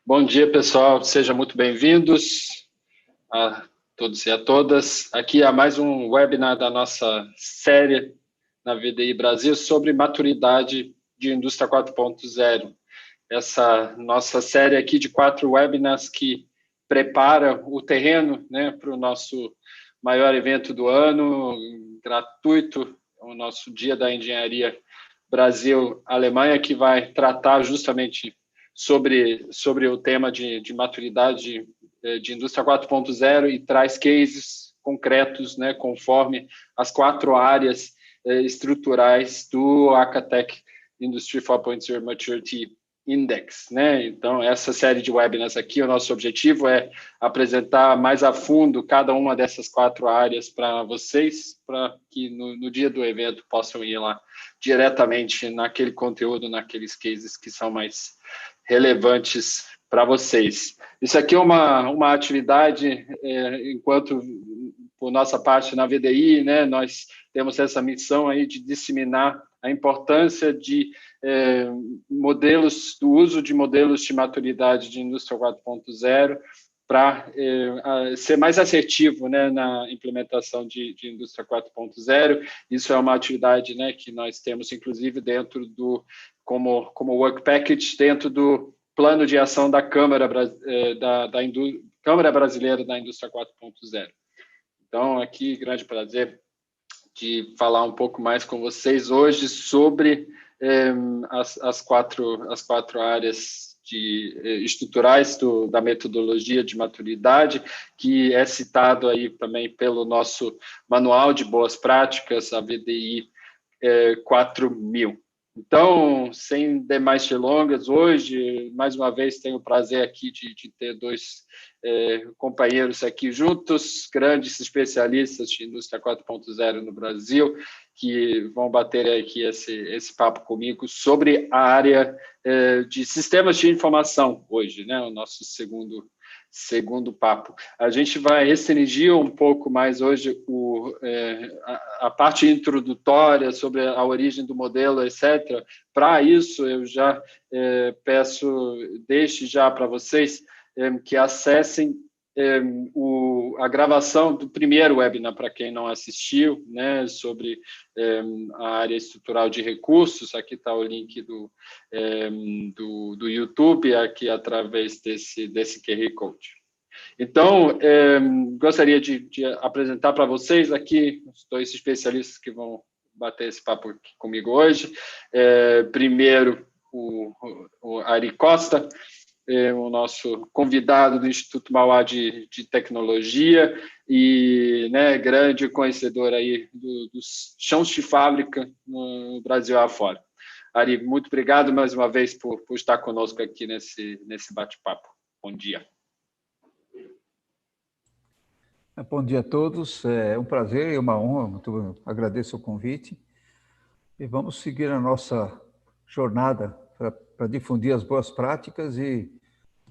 Bom dia, pessoal. Sejam muito bem-vindos a todos e a todas. Aqui há mais um webinar da nossa série na VDI Brasil sobre maturidade de indústria 4.0. Essa nossa série aqui de 4 webinars que prepara o terreno, né, para o nosso maior evento do ano, gratuito, o nosso Dia da Engenharia Brasil-Alemanha, que vai tratar justamente sobre o tema de maturidade de indústria 4.0 e traz cases concretos, né, conforme as 4 áreas estruturais do Acatec Industry 4.0 Maturity Index, né? Então, essa série de webinars aqui, o nosso objetivo é apresentar mais a fundo cada uma dessas 4 áreas para vocês, para que no dia do evento possam ir lá diretamente naquele conteúdo, naqueles cases que são mais relevantes para vocês. Isso aqui é uma atividade, enquanto, por nossa parte, na VDI, né, nós temos essa missão aí de disseminar a importância de do uso de modelos de maturidade de indústria 4.0 para ser mais assertivo, né, na implementação de indústria 4.0. Isso é uma atividade, né, que nós temos, inclusive, dentro do como work package, dentro do plano de ação da Câmara Brasileira da Indústria 4.0. Então, aqui, grande prazer de falar um pouco mais com vocês hoje sobre as quatro áreas estruturais da metodologia de maturidade, que é citado aí também pelo nosso Manual de Boas Práticas, a VDI 4000. Então, sem demais delongas, hoje, mais uma vez, tenho o prazer aqui de ter 2 companheiros aqui juntos, grandes especialistas de indústria 4.0 no Brasil, que vão bater aqui esse papo comigo sobre a área de sistemas de informação hoje, né? O nosso segundo papo. A gente vai restringir um pouco mais hoje a parte introdutória sobre a origem do modelo, etc. Para isso, eu já deixe já para vocês que acessem a gravação do primeiro webinar, para quem não assistiu, né, sobre a área estrutural de recursos. Aqui está o link do YouTube, aqui através desse QR Code. Então, gostaria de apresentar para vocês aqui os 2 especialistas que vão bater esse papo aqui comigo hoje. Primeiro, o Ari Costa, o nosso convidado do Instituto Mauá de Tecnologia e, né, grande conhecedor aí dos chãos de fábrica no Brasil afora. Ari, muito obrigado mais uma vez por estar conosco aqui nesse bate-papo. Bom dia. Bom dia a todos, é um prazer e uma honra, muito agradeço o convite e vamos seguir a nossa jornada para difundir as boas práticas e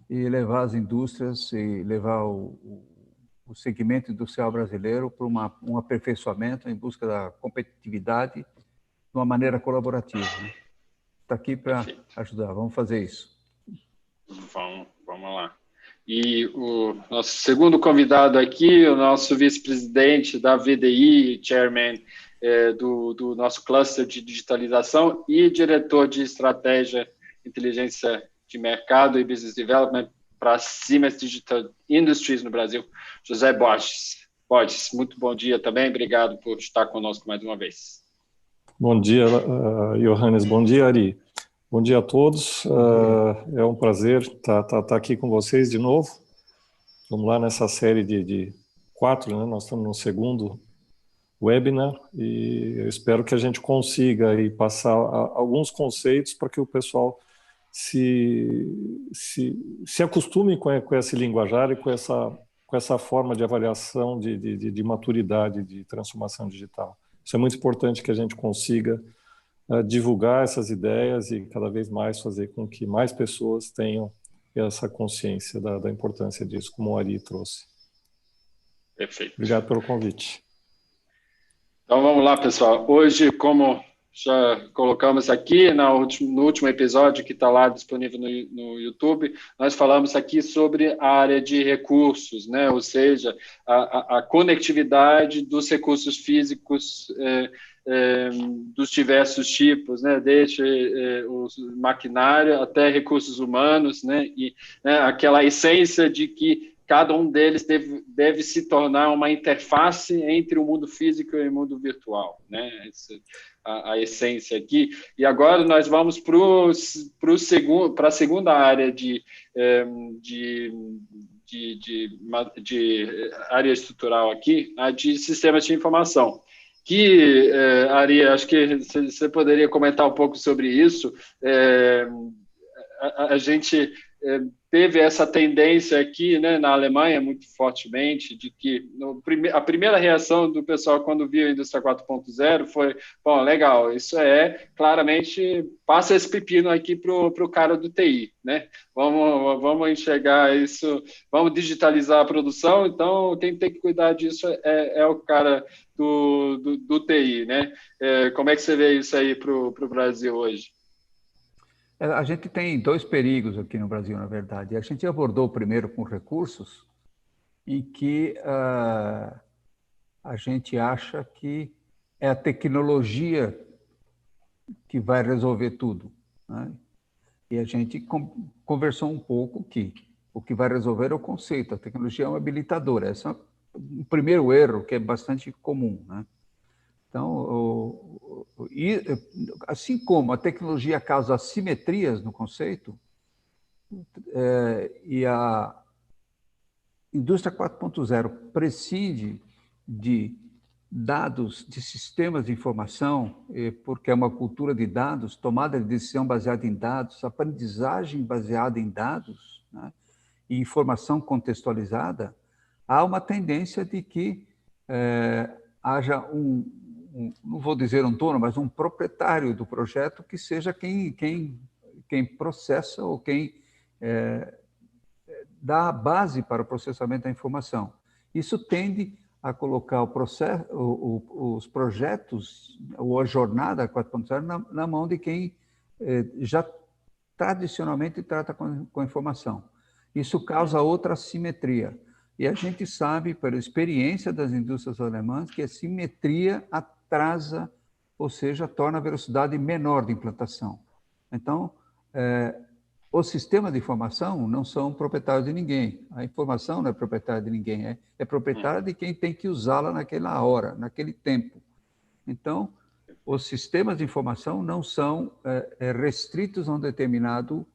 levar as indústrias e levar o segmento industrial brasileiro para um aperfeiçoamento em busca da competitividade de uma maneira colaborativa. Está aqui para ajudar, vamos fazer isso. Vamos lá. E o nosso segundo convidado aqui, o nosso vice-presidente da VDI, chairman do nosso cluster de digitalização e diretor de estratégia, inteligência de mercado e business development para Siemens Digital Industries no Brasil, José Borges. Borges, muito bom dia também, obrigado por estar conosco mais uma vez. Bom dia, Johannes, bom dia, Ari. Bom dia a todos, é um prazer estar aqui com vocês de novo. Vamos lá nessa série de 4, né? Nós estamos no segundo webinar e eu espero que a gente consiga aí passar alguns conceitos para que o pessoal se acostume com esse linguajar e com essa forma de avaliação de maturidade de transformação digital. Isso é muito importante que a gente consiga divulgar essas ideias e cada vez mais fazer com que mais pessoas tenham essa consciência da importância disso, como o Ari trouxe. Perfeito. Obrigado pelo convite. Então vamos lá, pessoal. Hoje, como já colocamos aqui no último episódio que está lá disponível no YouTube, nós falamos aqui sobre a área de recursos, né? Ou seja, a conectividade dos recursos físicos dos diversos tipos, né? Desde o maquinário até recursos humanos, né? E aquela essência de que cada um deles deve se tornar uma interface entre o mundo físico e o mundo virtual, né? A essência aqui. E agora nós vamos para a segunda área de área estrutural aqui, a de sistemas de informação. Que, Ari, acho que você poderia comentar um pouco sobre isso. A gente teve essa tendência aqui, né, na Alemanha, muito fortemente, de que a primeira reação do pessoal quando viu a indústria 4.0 foi, bom, legal, isso claramente, passa esse pepino aqui para o cara do TI, né? Vamos enxergar isso, vamos digitalizar a produção, então quem tem que cuidar disso é o cara do TI, né? Como é que você vê isso aí para o Brasil hoje? A gente tem dois perigos aqui no Brasil, na verdade. A gente abordou primeiro com recursos e que a gente acha que é a tecnologia que vai resolver tudo, né? E a gente conversou um pouco que o que vai resolver é o conceito. A tecnologia é um habilitador. Esse é um primeiro erro que é bastante comum, né? Então, assim como a tecnologia causa assimetrias no conceito, e a indústria 4.0 prescinde de dados, de sistemas de informação, porque é uma cultura de dados, tomada de decisão baseada em dados, aprendizagem baseada em dados, né, e informação contextualizada, há uma tendência de que haja não vou dizer um dono, mas um proprietário do projeto que seja quem processa ou quem dá a base para o processamento da informação. Isso tende a colocar os projetos ou a jornada 4.0 na mão de quem já tradicionalmente trata com informação. Isso causa outra assimetria. E a gente sabe, pela experiência das indústrias alemãs, que a simetria atrasa, ou seja, torna a velocidade menor de implantação. Então, os sistemas de informação não são proprietários de ninguém. A informação não é proprietária de ninguém, é proprietária de quem tem que usá-la naquela hora, naquele tempo. Então, os sistemas de informação não são restritos a um determinado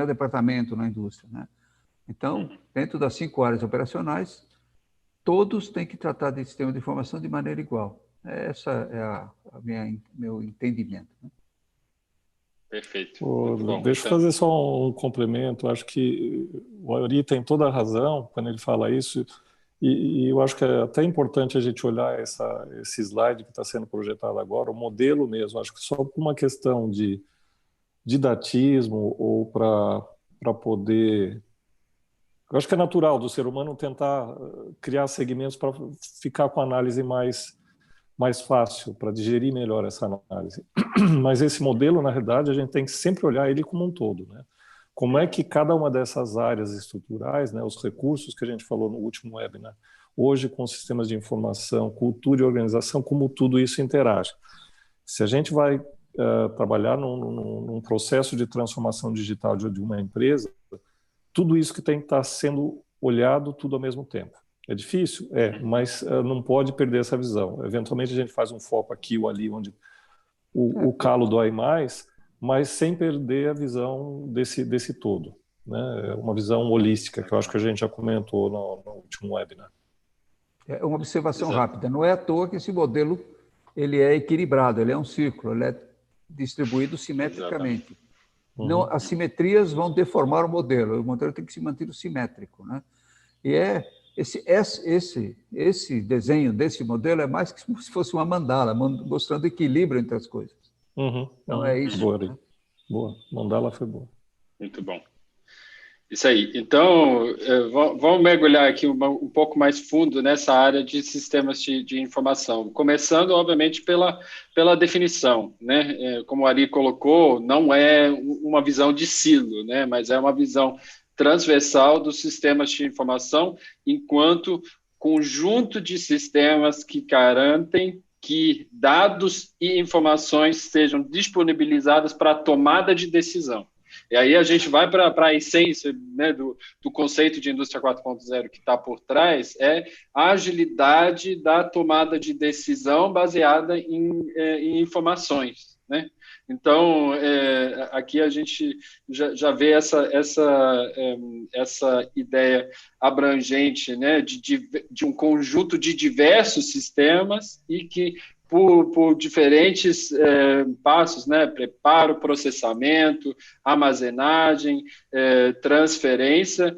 departamento na indústria, né? Então, dentro das 5 áreas operacionais, todos têm que tratar de sistema de informação de maneira igual. Essa é meu entendimento, né? Perfeito. Deixa eu fazer só um complemento. Acho que o Ari tem toda a razão quando ele fala isso, e eu acho que é até importante a gente olhar esse slide que está sendo projetado agora, o modelo mesmo. Acho que só por uma questão de didatismo ou para poder... Eu acho que é natural do ser humano tentar criar segmentos para ficar com a análise mais fácil, para digerir melhor essa análise. Mas esse modelo, na realidade, a gente tem que sempre olhar ele como um todo, né? Como é que cada uma dessas áreas estruturais, né, os recursos que a gente falou no último webinar, hoje com sistemas de informação, cultura e organização, como tudo isso interage. Se a gente vai trabalhar num processo de transformação digital de uma empresa, tudo isso que tem que estar sendo olhado tudo ao mesmo tempo. É difícil? Mas não pode perder essa visão. Eventualmente a gente faz um foco aqui ou ali onde o calo dói mais, mas sem perder a visão desse todo, né? Uma visão holística, que eu acho que a gente já comentou no último webinar. É uma observação rápida. Não é à toa que esse modelo ele é equilibrado, ele é um círculo, ele é distribuído simetricamente. Não, as simetrias vão deformar o modelo tem que se manter simétrico, né? E esse desenho desse modelo é mais que se fosse uma mandala, mostrando equilíbrio entre as coisas. Então é isso. Boa, né? Boa. Mandala foi boa. Muito bom. Isso aí. Então, vamos mergulhar aqui um pouco mais fundo nessa área de sistemas de informação. Começando, obviamente, pela definição, né? Como o Ari colocou, não é uma visão de silo, né? Mas é uma visão transversal dos sistemas de informação enquanto conjunto de sistemas que garantem que dados e informações sejam disponibilizados para a tomada de decisão. E aí a gente vai para a essência, né, do conceito de indústria 4.0 que está por trás, é a agilidade da tomada de decisão baseada em informações, né? Então, aqui a gente já vê essa ideia abrangente, né, de um conjunto de diversos sistemas e que, por diferentes passos, né, preparo, processamento, armazenagem, transferência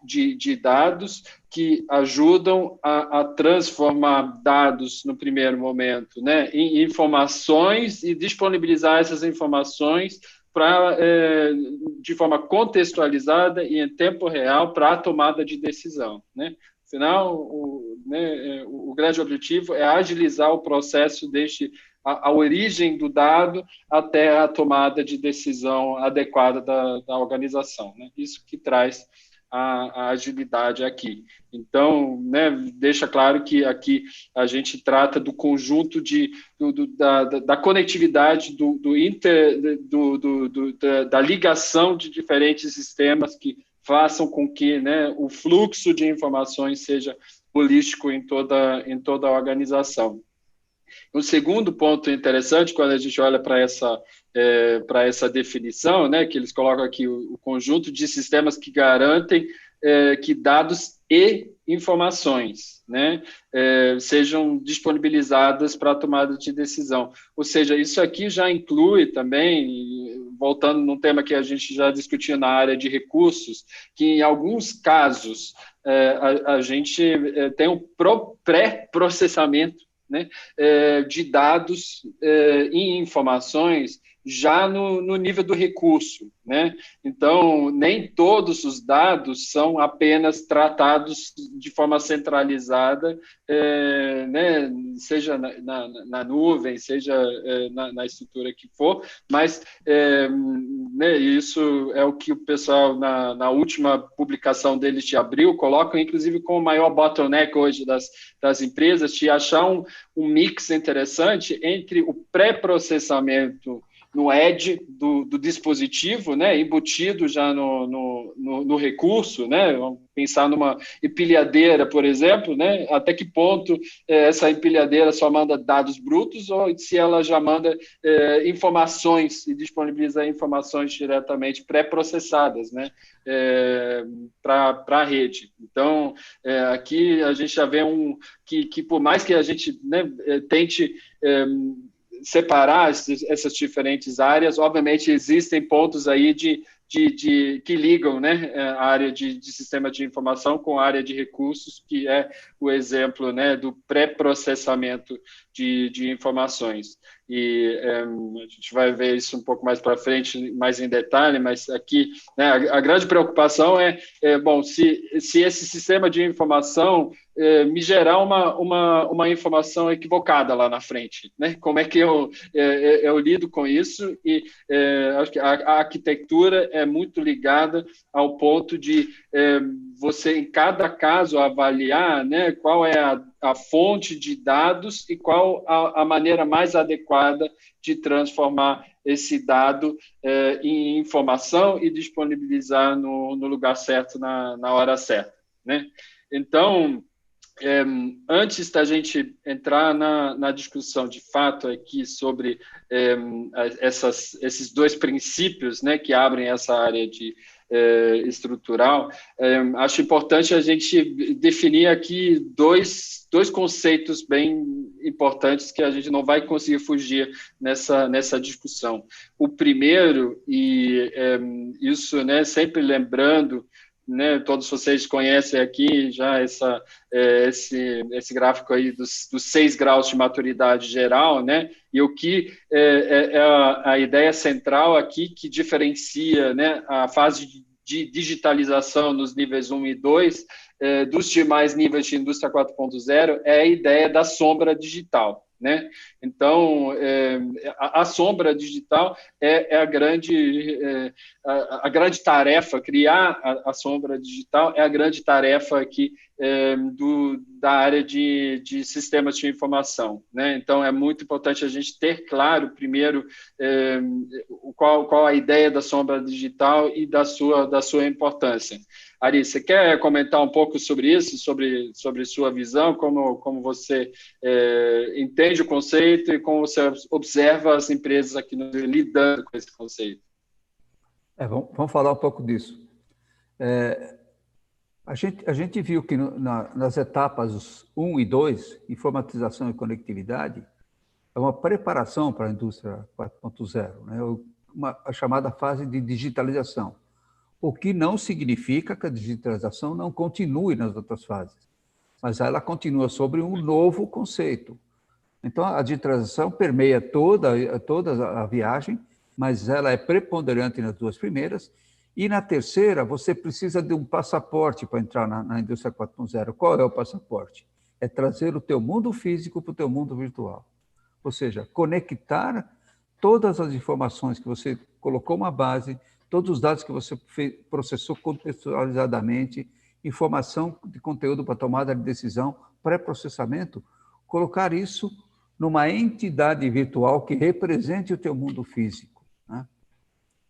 de dados que ajudam a transformar dados no primeiro momento, né, em informações e disponibilizar essas informações de forma contextualizada e em tempo real para a tomada de decisão, né? Afinal, o grande objetivo é agilizar o processo desde a origem do dado até a tomada de decisão adequada da organização, né? Isso que traz a agilidade aqui. Então, né, deixa claro que aqui a gente trata do conjunto da conectividade, da ligação de diferentes sistemas que façam com que, né, o fluxo de informações seja holístico em toda a organização. O segundo ponto interessante, quando a gente olha para essa definição, né, que eles colocam aqui o conjunto de sistemas que garantem que dados e informações, né, sejam disponibilizadas para a tomada de decisão. Ou seja, isso aqui já inclui também, voltando num tema que a gente já discutiu na área de recursos, que em alguns casos a gente tem um pré-processamento, né, de dados e informações já no nível do recurso, né? Então, nem todos os dados são apenas tratados de forma centralizada, né? Seja na nuvem, seja na estrutura que for, mas né, isso é o que o pessoal, na última publicação deles de abril, colocam, inclusive, como o maior bottleneck hoje das empresas, de achar um mix interessante entre o pré-processamento no edge do dispositivo, né, embutido já no recurso, né, vamos pensar numa empilhadeira, por exemplo, né, até que ponto essa empilhadeira só manda dados brutos ou se ela já manda informações e disponibiliza informações diretamente pré-processadas, né, para a rede. Então, aqui a gente já vê que por mais que a gente, né, tente separar essas diferentes áreas, obviamente existem pontos aí que ligam, né, a área de sistema de informação com a área de recursos, que é o exemplo, né, do pré-processamento de informações. E a gente vai ver isso um pouco mais para frente, mais em detalhe, mas aqui, né, a grande preocupação bom, se esse sistema de informação me gerar uma informação equivocada lá na frente, né? Como é que eu lido com isso? E acho que a arquitetura é muito ligada ao ponto de você, em cada caso, avaliar, né, qual é a fonte de dados e qual a maneira mais adequada de transformar esse dado em informação e disponibilizar no lugar certo, na hora certa, né? Então, antes da gente entrar na discussão de fato aqui sobre esses dois princípios, né, que abrem essa área estrutural, acho importante a gente definir aqui dois conceitos bem importantes que a gente não vai conseguir fugir nessa discussão. O primeiro, e isso, né, sempre lembrando, né, todos vocês conhecem aqui já esse gráfico aí dos 6 graus de maturidade geral, né, e o que é a ideia central aqui que diferencia, né, a fase de digitalização nos níveis 1 e 2, dos demais níveis de indústria 4.0, é a ideia da sombra digital, né? Então, a sombra digital é a grande tarefa, criar a sombra digital é a grande tarefa aqui da área de sistemas de informação, né? Então, é muito importante a gente ter claro, primeiro, qual a ideia da sombra digital e da sua importância. Ari, você quer comentar um pouco sobre isso, sobre sua visão, como você entende o conceito e como você observa as empresas aqui lidando com esse conceito? Vamos falar um pouco disso. A gente viu que nas etapas 1 e 2, informatização e conectividade, é uma preparação para a indústria 4.0, né? A chamada fase de digitalização. O que não significa que a digitalização não continue nas outras fases, mas ela continua sobre um novo conceito. Então, a digitalização permeia toda a viagem, mas ela é preponderante nas duas primeiras, e na terceira, você precisa de um passaporte para entrar na indústria 4.0. Qual é o passaporte? É trazer o teu mundo físico para o teu mundo virtual. Ou seja, conectar todas as informações que você colocou uma base, todos os dados que você processou contextualizadamente, informação de conteúdo para tomada de decisão, pré-processamento, colocar isso numa entidade virtual que represente o teu mundo físico, né?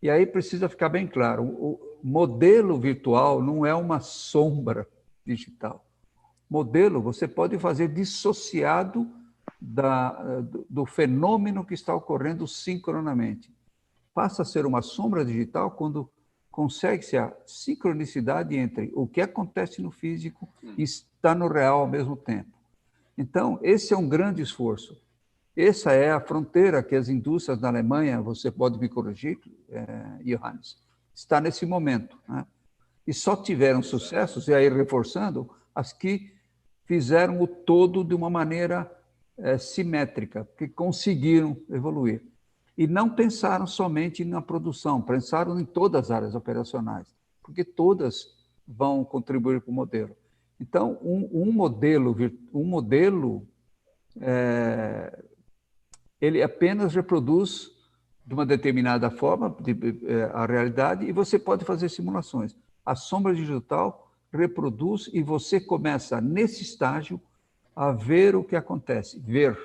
E aí precisa ficar bem claro, o modelo virtual não é uma sombra digital. Modelo você pode fazer dissociado do fenômeno que está ocorrendo sincronamente. Passa a ser uma sombra digital quando consegue-se a sincronicidade entre o que acontece no físico e está no real ao mesmo tempo. Então, esse é um grande esforço. Essa é a fronteira que as indústrias na Alemanha, você pode me corrigir, Johannes, está nesse momento, né? E só tiveram sucessos, e aí reforçando, as que fizeram o todo de uma maneira simétrica, que conseguiram evoluir. E não pensaram somente na produção, pensaram em todas as áreas operacionais, porque todas vão contribuir para o modelo. Então, um modelo ele apenas reproduz de uma determinada forma a realidade e você pode fazer simulações. A sombra digital reproduz e você começa, nesse estágio, a ver o que acontece, ver.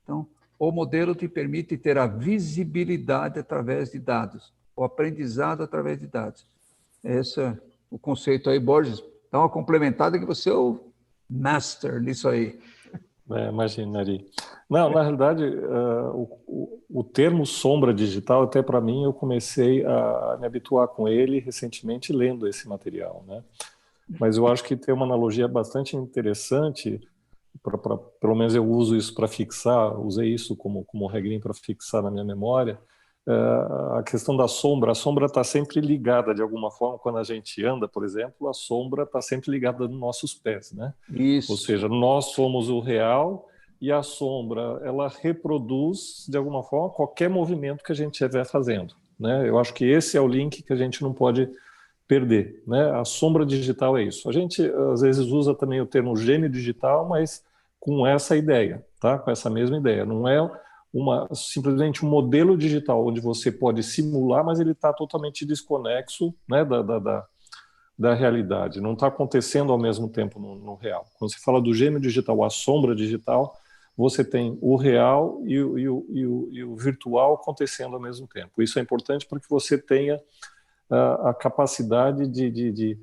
Então, o modelo te permite ter a visibilidade através de dados, o aprendizado através de dados. Esse é o conceito aí, Borges. Dá uma complementada que você é o master nisso aí. Imagina, Ari. Não, na realidade, o termo sombra digital, até para mim, eu comecei a me habituar com ele recentemente lendo esse material, né? Mas eu acho que tem uma analogia bastante interessante, pelo menos eu uso isso para fixar, usei isso como regrinha para fixar na minha memória, a questão da sombra. A sombra está sempre ligada, de alguma forma, quando a gente anda, por exemplo, a sombra está sempre ligada nos nossos pés, né? Isso. Ou seja, nós somos o real e a sombra, ela reproduz, de alguma forma, qualquer movimento que a gente estiver fazendo, né? Eu acho que esse é o link que a gente não pode perder, né? A sombra digital é isso. A gente, às vezes, usa também o termo gêmeo digital, mas com essa ideia, tá? Com essa mesma ideia. Não é simplesmente um modelo digital onde você pode simular, mas ele está totalmente desconexo, né, da realidade. Não está acontecendo ao mesmo tempo no real. Quando você fala do gêmeo digital, a sombra digital, você tem o real e o virtual acontecendo ao mesmo tempo. Isso é importante para que você tenha a capacidade de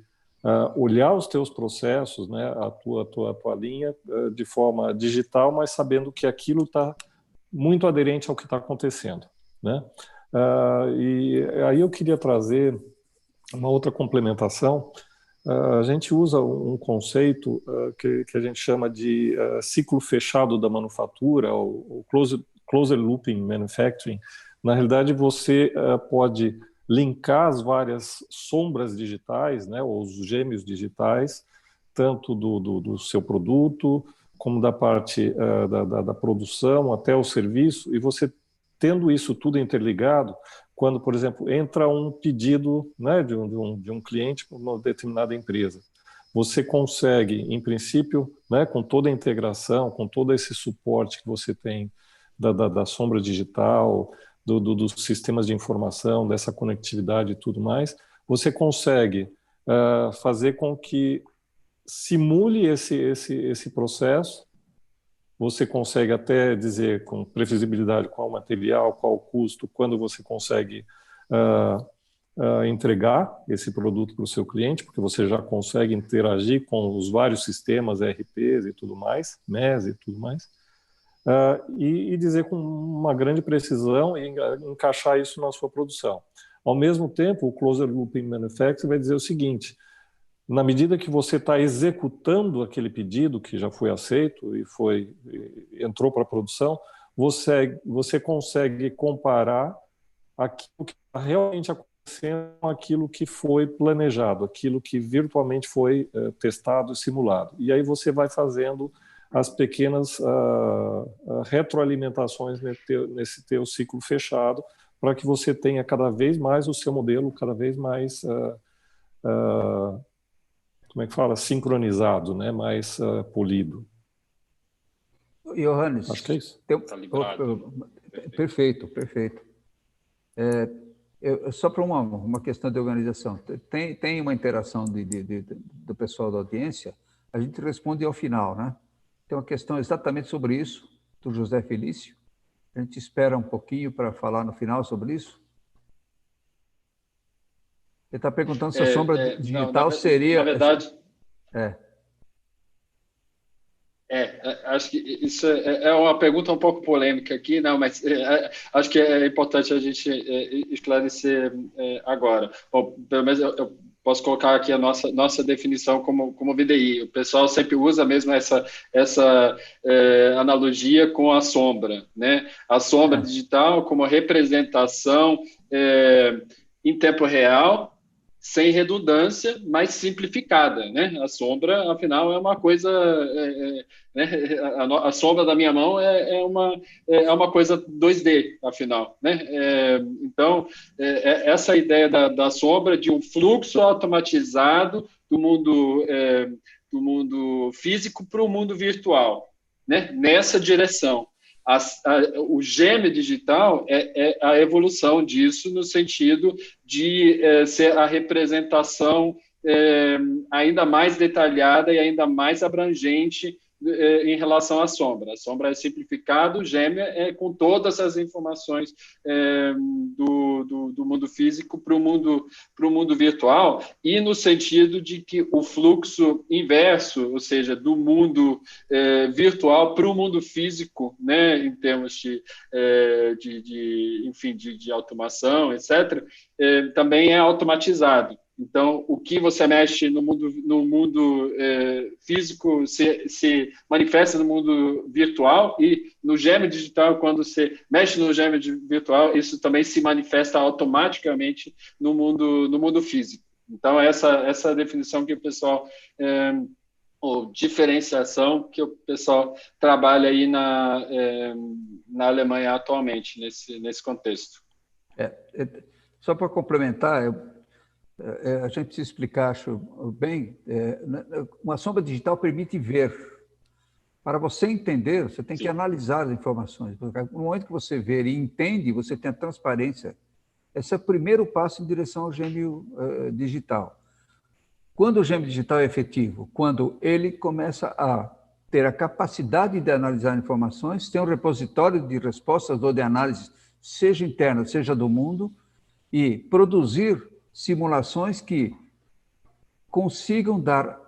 olhar os teus processos, né, a tua linha de forma digital, mas sabendo que aquilo está muito aderente ao que está acontecendo, né? E aí eu queria trazer uma outra complementação. A gente usa um conceito que a gente chama de ciclo fechado da manufatura, ou closed looping manufacturing. Na realidade, você pode linkar as várias sombras digitais, né, ou os gêmeos digitais, tanto do seu produto, como da parte da produção até o serviço, e você tendo isso tudo interligado, quando, por exemplo, entra um pedido, né, de um cliente para uma determinada empresa. Você consegue, em princípio, né, com toda a integração, com todo esse suporte que você tem da sombra digital, dos sistemas de informação, dessa conectividade e tudo mais, você consegue fazer com que simule esse processo. Você consegue até dizer com previsibilidade qual o material, qual o custo, quando você consegue entregar esse produto para o seu cliente, porque você já consegue interagir com os vários sistemas, ERPs e tudo mais, MES e tudo mais, e dizer com uma grande precisão e encaixar isso na sua produção. Ao mesmo tempo, o Closed Loop Manufacturing vai dizer o seguinte: na medida que você está executando aquele pedido que já foi aceito e entrou para a produção, você consegue comparar aquilo que está realmente acontecendo com aquilo que foi planejado, aquilo que virtualmente foi testado e simulado. E aí você vai fazendo as pequenas retroalimentações nesse teu ciclo fechado, para que você tenha cada vez mais o seu modelo cada vez mais como é que fala? Sincronizado, né? Mais polido. Johannes, acho que é isso. Perfeito, perfeito. Só para uma questão de organização, tem uma interação do pessoal da audiência, a gente responde ao final, né? Tem uma questão exatamente sobre isso, do José Felício. A gente espera um pouquinho para falar no final sobre isso. Ele está perguntando se a sombra digital seria... Na verdade... acho que isso é uma pergunta um pouco polêmica aqui, não, mas acho que é importante a gente esclarecer agora. Bom, pelo menos eu posso colocar aqui a nossa definição como VDI. O pessoal sempre usa mesmo essa analogia com a sombra, né? A sombra digital como representação em tempo real, sem redundância, mas simplificada, né? A sombra, afinal, é uma coisa... né? A sombra da minha mão é uma coisa 2D, afinal, né? Então, essa ideia da sombra, de um fluxo automatizado do mundo físico para o mundo virtual, né? Nessa direção. O gêmeo digital é a evolução disso, no sentido de ser a representação ainda mais detalhada e ainda mais abrangente em relação à sombra. A sombra é simplificado, o gêmeo é com todas as informações do mundo físico para o mundo virtual, e no sentido de que o fluxo inverso, ou seja, do mundo virtual para o mundo físico, né, em termos de automação, etc., também é automatizado. Então, o que você mexe no mundo físico se manifesta no mundo virtual, e no gêmeo digital, quando você mexe no gêmeo virtual, isso também se manifesta automaticamente no mundo físico. Então, essa definição que o pessoal, ou diferenciação que o pessoal trabalha aí na Alemanha atualmente, nesse contexto. Só para complementar, a gente precisa explicar, acho bem, uma sombra digital permite ver. Para você entender, você tem que analisar as informações. No momento que você vê e entende, você tem a transparência. Esse é o primeiro passo em direção ao gêmeo digital. Quando o gêmeo digital é efetivo? Quando ele começa a ter a capacidade de analisar informações, tem um repositório de respostas ou de análise, seja interna, seja do mundo, e produzir simulações que consigam dar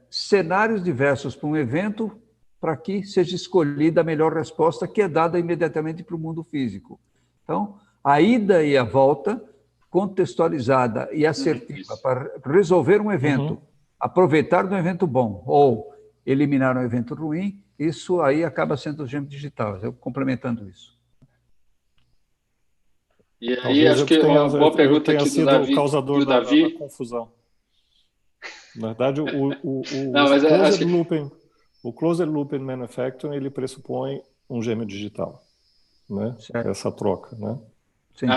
cenários diversos para um evento, para que seja escolhida a melhor resposta, que é dada imediatamente para o mundo físico. Então, a ida e a volta, contextualizada e assertiva, para resolver um evento, aproveitar de um evento bom ou eliminar um evento ruim, isso aí acaba sendo o gêmeo digital, eu complementando isso. E aí, acho que uma boa pergunta aqui do Davi. O causador da confusão. Na verdade, o Closed Loop Manufacturing, ele pressupõe um gêmeo digital, né? Essa troca, né? Sim.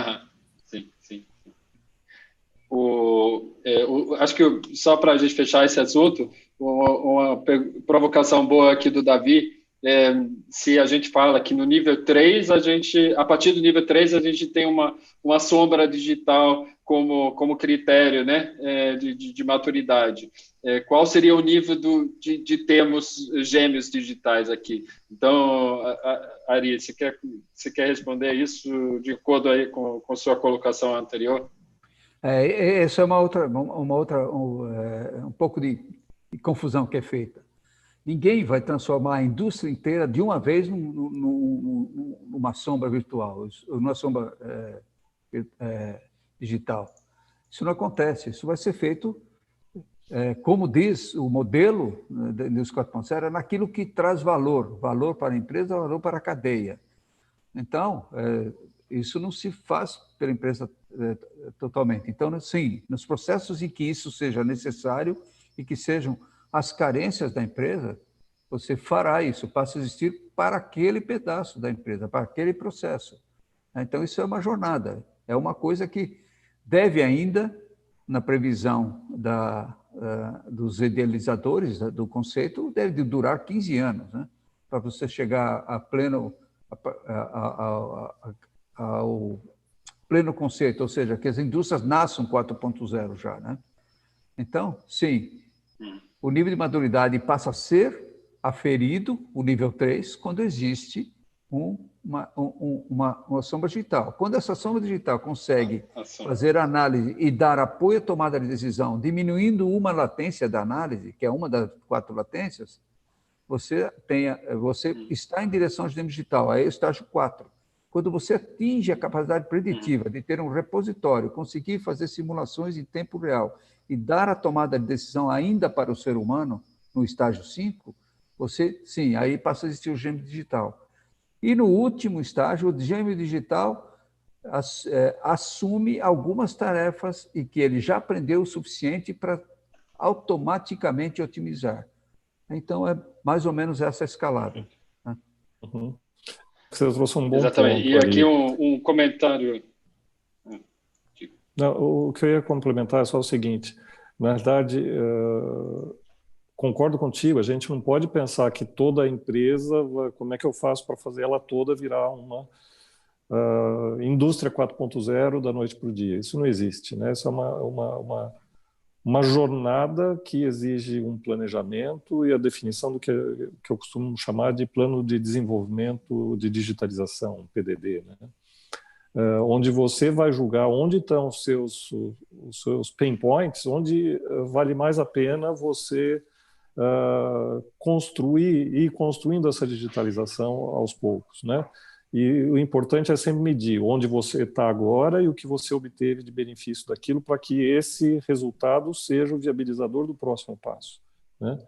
sim, sim. Acho que só para a gente fechar esse assunto, uma provocação boa aqui do Davi, se a gente fala que no nível 3, a partir do nível 3, a gente tem uma sombra digital como critério, né, de maturidade. Qual seria o nível de termos gêmeos digitais aqui? Então, Ari, você quer responder isso de acordo aí com sua colocação anterior? Essa é uma outra um pouco de confusão que é feita. Ninguém vai transformar a indústria inteira de uma vez numa sombra virtual, numa sombra digital. Isso não acontece. Isso vai ser feito, como diz o modelo da Indústria 4.0, naquilo que traz valor para a empresa, valor para a cadeia. Então, isso não se faz pela empresa totalmente. Então, sim, nos processos em que isso seja necessário e que sejam as carências da empresa, você fará isso, passa a existir para aquele pedaço da empresa, para aquele processo. Então, isso é uma jornada, é uma coisa que deve ainda, na previsão dos idealizadores do conceito, deve durar 15 anos, né? Para você chegar a pleno ao pleno conceito, ou seja, que as indústrias nasçam 4.0 já, né? Então, sim, o nível de maturidade passa a ser aferido, o nível 3, quando existe uma sombra digital. Quando essa sombra digital consegue fazer análise e dar apoio à tomada de decisão, diminuindo uma latência da análise, que é uma das 4 latências, você está em direção ao sistema digital, aí é o estágio 4. Quando você atinge a capacidade preditiva de ter um repositório, conseguir fazer simulações em tempo real e dar a tomada de decisão ainda para o ser humano, no estágio 5, sim, aí passa a existir o gêmeo digital. E no último estágio, o gêmeo digital assume algumas tarefas e que ele já aprendeu o suficiente para automaticamente otimizar. Então, é mais ou menos essa escalada. Né? Uhum. Você trouxe um bom Exatamente. ponto. E aqui um comentário. Não, o que eu ia complementar é só o seguinte. Na verdade, concordo contigo, a gente não pode pensar que toda a empresa, como é que eu faço para fazer ela toda virar uma indústria 4.0 da noite para o dia. Isso não existe, né? Isso é uma jornada que exige um planejamento e a definição do que eu costumo chamar de plano de desenvolvimento de digitalização, PDD, né? Onde você vai julgar onde estão os seus pain points, onde vale mais a pena você ir construindo essa digitalização aos poucos, né? E o importante é sempre medir onde você está agora e o que você obteve de benefício daquilo para que esse resultado seja o viabilizador do próximo passo, né?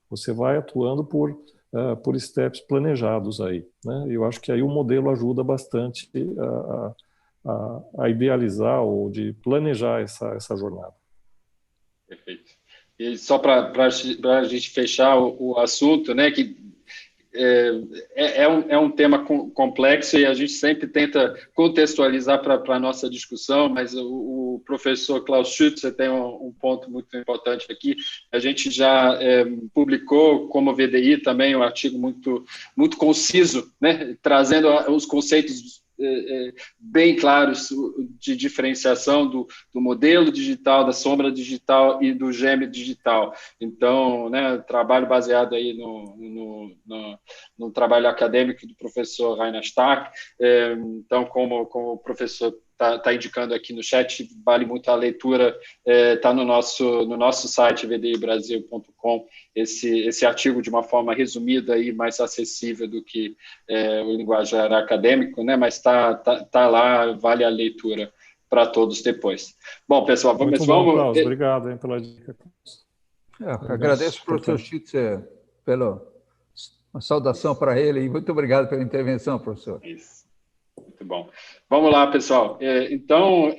Você vai atuando por steps planejados aí, né? Eu acho que aí o modelo ajuda bastante a idealizar ou de planejar essa jornada. Perfeito. E só para a gente fechar o assunto, né, que é um tema complexo e a gente sempre tenta contextualizar para a nossa discussão, mas o professor Klaus Schütze tem um ponto muito importante aqui. A gente já publicou, como VDI, também um artigo muito conciso, né, trazendo os conceitos bem claros de diferenciação do modelo digital, da sombra digital e do gêmeo digital. Então, né, trabalho baseado aí no trabalho acadêmico do professor Rainer Stark. Então, como o professor está indicando aqui no chat, vale muito a leitura, está no nosso site, vdibrasil.com, esse artigo de uma forma resumida e mais acessível do que o linguajar acadêmico, né? Mas está lá, vale a leitura para todos depois. Bom, pessoal, vamos... Klaus, obrigado, hein, pela dica. Agradeço, professor Schütze, uma saudação para ele e muito obrigado pela intervenção, professor. Isso. Muito bom. Vamos lá, pessoal. Então,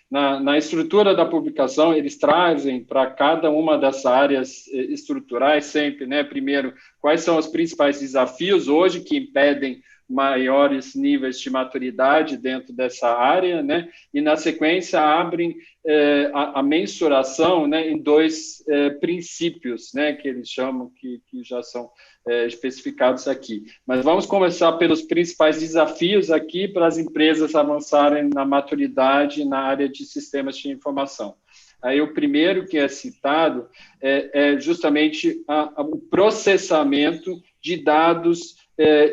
na estrutura da publicação, eles trazem para cada uma das áreas estruturais sempre, né? Primeiro, quais são os principais desafios hoje que impedem maiores níveis de maturidade dentro dessa área, né? E, na sequência, abrem a mensuração, né, em dois princípios, né, que eles chamam, que já são especificados aqui. Mas vamos começar pelos principais desafios aqui para as empresas avançarem na maturidade na área de sistemas de informação. Aí o primeiro que é citado é justamente o processamento de dados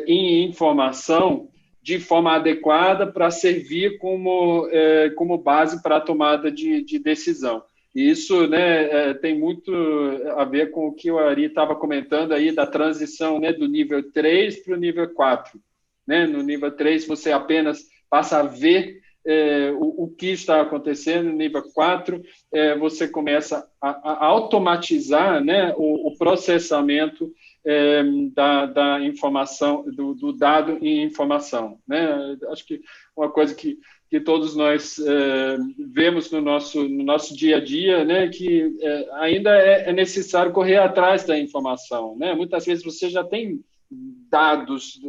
em informação de forma adequada para servir como base para a tomada de decisão. E isso, né, tem muito a ver com o que o Ari estava comentando aí da transição, né, do nível 3 para o nível 4. Né? No nível 3, você apenas passa a ver o que está acontecendo. No nível 4, você começa a automatizar, né, o processamento da informação, do dado em informação. Né? Acho que uma coisa que todos nós vemos no nosso dia a dia, né, que ainda é necessário correr atrás da informação. Né? Muitas vezes você já tem dados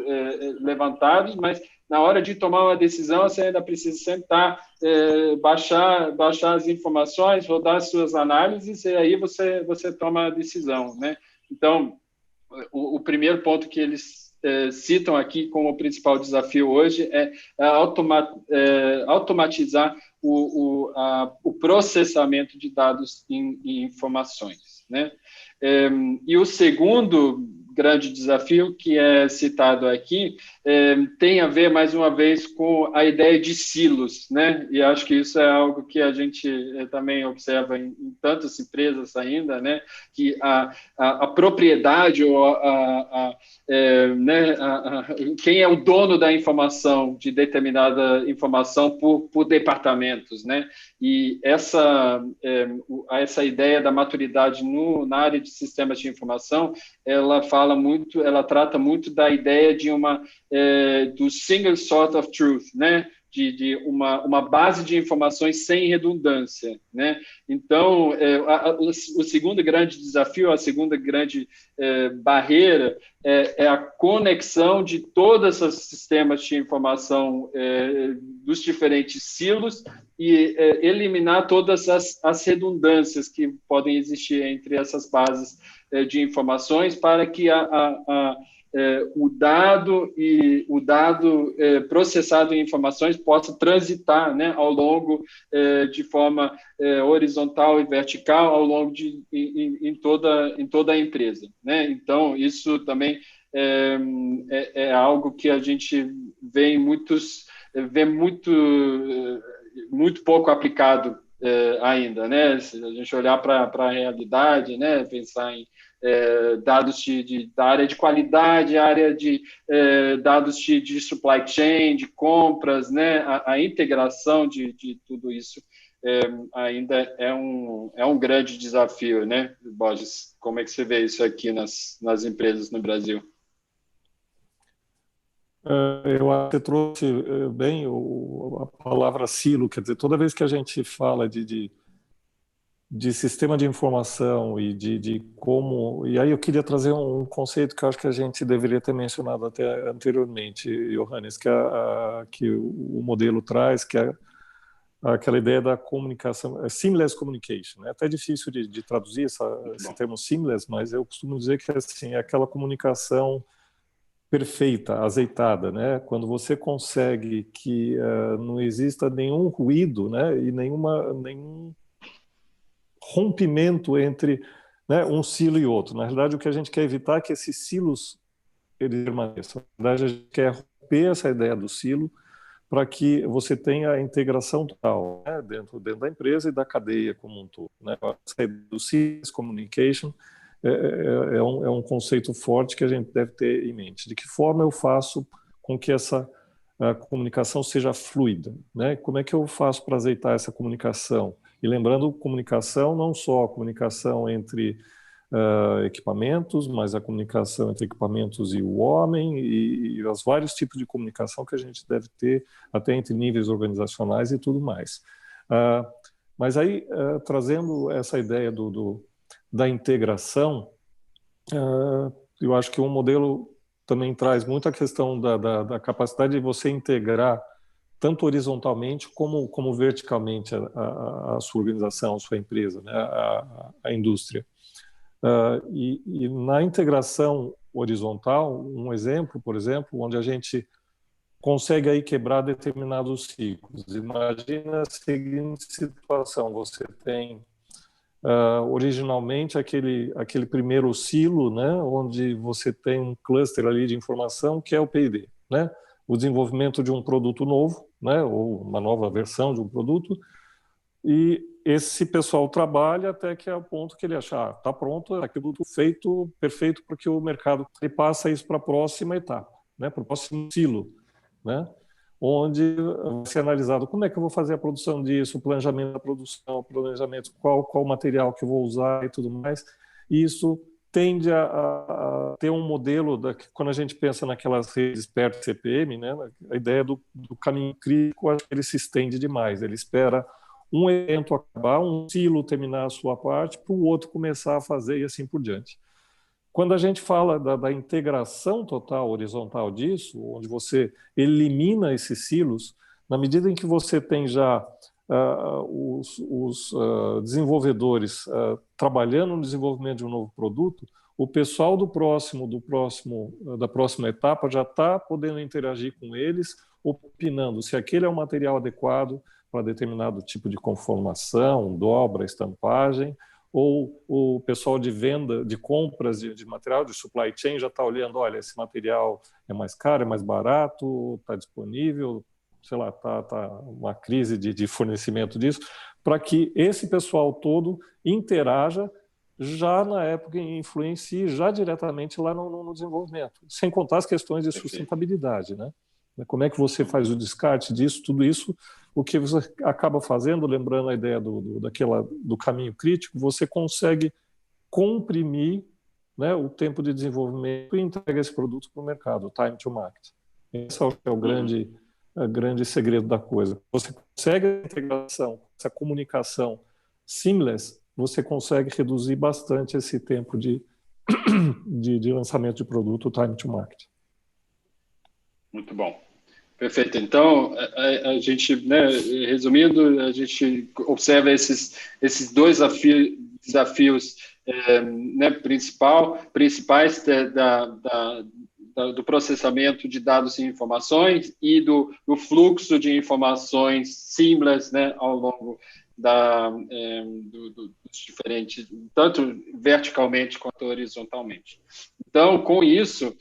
levantados, mas na hora de tomar uma decisão, você ainda precisa sentar, baixar as informações, rodar as suas análises, e aí você toma a decisão. Né? Então, o primeiro ponto que eles citam aqui como principal desafio hoje é automatizar o processamento de dados em informações. Né? E o segundo grande desafio que é citado aqui tem a ver, mais uma vez, com a ideia de silos, né? E acho que isso é algo que a gente também observa em tantas empresas ainda, né? Que a propriedade ou quem é o dono da informação, de determinada informação por departamentos, né? E essa ideia da maturidade na área de sistemas de informação, ela trata muito da ideia de do single source of truth, né? De uma base de informações sem redundância, né? Então, o segundo grande desafio, a segunda grande barreira é a conexão de todos os sistemas de informação dos diferentes silos e eliminar todas as redundâncias que podem existir entre essas bases de informações para que o dado processado em informações possa transitar, né, ao longo de forma horizontal e vertical ao longo em toda a empresa, né? Então isso também é algo que a gente vê muito pouco aplicado ainda, né? Se a gente olhar para a realidade, né, pensar em dados da área de qualidade, área de dados de supply chain, de compras, né? A integração de tudo isso ainda é um grande desafio, né, Borges? Como é que você vê isso aqui nas empresas no Brasil? Eu acho que você trouxe bem a palavra silo, quer dizer, toda vez que a gente fala de sistema de informação e de como... E aí eu queria trazer um conceito que eu acho que a gente deveria ter mencionado até anteriormente, Johannes, que o modelo traz, que é aquela ideia da comunicação, seamless communication. É até difícil de traduzir esse termo seamless, mas eu costumo dizer que assim, é aquela comunicação perfeita, azeitada, né? Quando você consegue que não exista nenhum ruído, né? E nenhum rompimento entre, né, um silo e outro. Na realidade, o que a gente quer evitar é que esses silos eles permaneçam. Na verdade, a gente quer romper essa ideia do silo para que você tenha a integração total, né, dentro da empresa e da cadeia como um todo. Né? Essa ideia do seamless communication é um conceito forte que a gente deve ter em mente. De que forma eu faço com que essa comunicação seja fluida? Né? Como é que eu faço para azeitar essa comunicação? E lembrando, comunicação não só a comunicação entre equipamentos, mas a comunicação entre equipamentos e o homem e os vários tipos de comunicação que a gente deve ter até entre níveis organizacionais e tudo mais. Mas aí, trazendo essa ideia da integração, eu acho que um modelo também traz muita questão da capacidade de você integrar tanto horizontalmente como verticalmente a sua organização, a sua empresa, né, a indústria. E na integração horizontal, um exemplo, por exemplo, onde a gente consegue aí quebrar determinados ciclos. Imagina a seguinte situação: você tem originalmente aquele primeiro silo, né, onde você tem um cluster ali de informação que é o P&D, né, o desenvolvimento de um produto novo, né, ou uma nova versão de um produto, e esse pessoal trabalha até que é o ponto que ele acha, está pronto, aquilo feito, perfeito, porque o mercado ele passa isso para a próxima etapa, né, para o próximo silo, né, onde vai ser analisado como é que eu vou fazer a produção disso, o planejamento da produção, o planejamento qual material que eu vou usar e tudo mais. E isso tende a ter um modelo, quando a gente pensa naquelas redes perto do CPM, né, a ideia do caminho crítico, acho que ele se estende demais, ele espera um evento acabar, um silo terminar a sua parte, para o outro começar a fazer e assim por diante. Quando a gente fala da integração total horizontal disso, onde você elimina esses silos, na medida em que você tem já os desenvolvedores trabalhando no desenvolvimento de um novo produto, o pessoal da próxima etapa já está podendo interagir com eles, opinando se aquele é um material adequado para determinado tipo de conformação, dobra, estampagem, ou o pessoal de venda, de compras de material, de supply chain, já está olhando, olha, esse material é mais caro, é mais barato, está disponível, sei lá, está uma crise de fornecimento disso, para que esse pessoal todo interaja já na época e influencie já diretamente lá no desenvolvimento, sem contar as questões de sustentabilidade, né? Como é que você faz o descarte disso, tudo isso, o que você acaba fazendo, lembrando a ideia do caminho crítico, você consegue comprimir, né, o tempo de desenvolvimento e entrega esse produto para o mercado, o time to market. Esse é o grande segredo da coisa. Você consegue a integração, essa comunicação seamless, você consegue reduzir bastante esse tempo de lançamento de produto, o time to market. Muito bom. Perfeito. Então, a gente, né, resumindo, a gente observa esses dois desafios né, principais do processamento de dados e informações e do fluxo de informações seamless, né, ao longo dos diferentes, tanto verticalmente quanto horizontalmente. Então, com isso,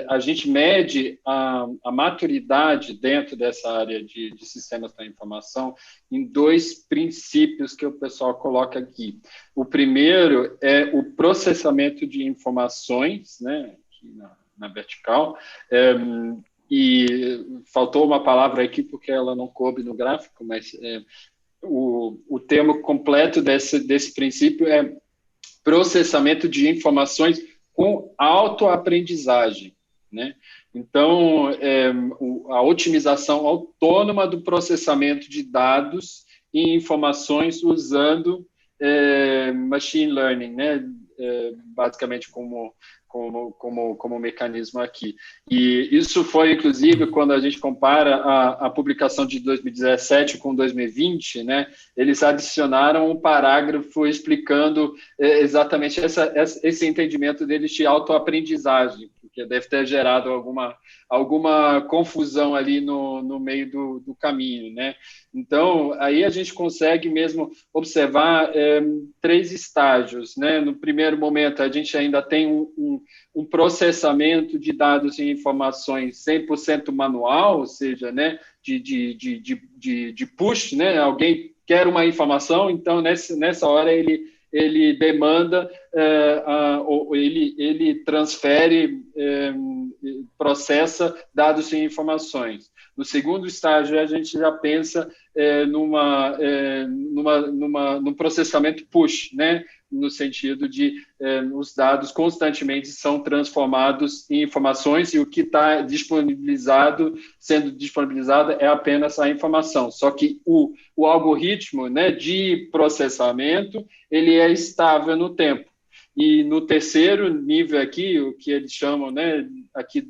a gente mede a maturidade dentro dessa área de sistemas da informação em dois princípios que o pessoal coloca aqui. O primeiro é o processamento de informações, né, aqui na vertical, e faltou uma palavra aqui porque ela não coube no gráfico, mas o termo completo desse princípio é processamento de informações com autoaprendizagem, né? Então, a otimização autônoma do processamento de dados e informações usando machine learning, né? Basicamente como mecanismo aqui. E isso foi, inclusive, quando a gente compara a publicação de 2017 com 2020, né, eles adicionaram um parágrafo explicando exatamente esse entendimento deles de autoaprendizagem, que deve ter gerado alguma confusão ali no meio do caminho, né? Então, aí a gente consegue mesmo observar 3 estágios, né? No primeiro momento, a gente ainda tem um processamento de dados e informações 100% manual, ou seja, né, de push, né? Alguém quer uma informação, então nessa hora ele demanda, ele transfere, processa dados e informações. No segundo estágio, a gente já pensa num processamento push, né? No sentido de os dados constantemente são transformados em informações e o que está sendo disponibilizado é apenas a informação. Só que o algoritmo, né, de processamento, ele é estável no tempo. E no terceiro nível aqui, o que eles chamam, né, aqui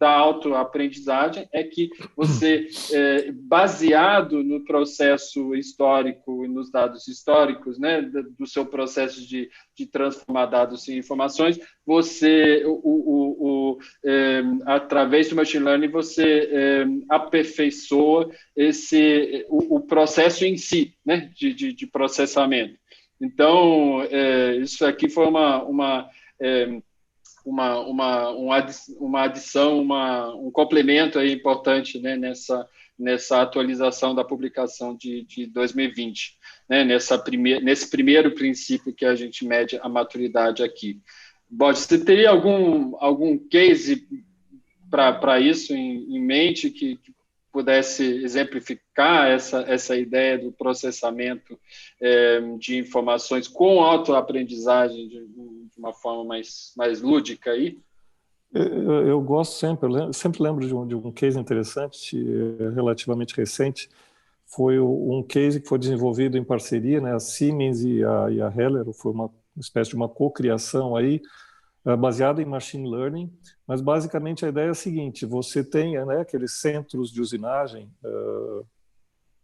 da autoaprendizagem, é que você, baseado no processo histórico e nos dados históricos, né, do seu processo de transformar dados em informações, você, através do machine learning, você aperfeiçoa o processo em si, né, de processamento. Então, isso aqui foi uma adição, um complemento aí importante, né, nessa atualização da publicação de 2020, né, nesse primeiro princípio que a gente mede a maturidade aqui. Borges, você teria algum case para isso em mente que pudesse exemplificar essa ideia do processamento de informações com autoaprendizagem de uma forma mais lúdica aí? Eu gosto sempre lembro de um case interessante, relativamente recente. Foi um case que foi desenvolvido em parceria, né, a Siemens e a Heller, foi uma espécie de uma cocriação aí, baseada em machine learning, mas basicamente a ideia é a seguinte: você tem, né, aqueles centros de usinagem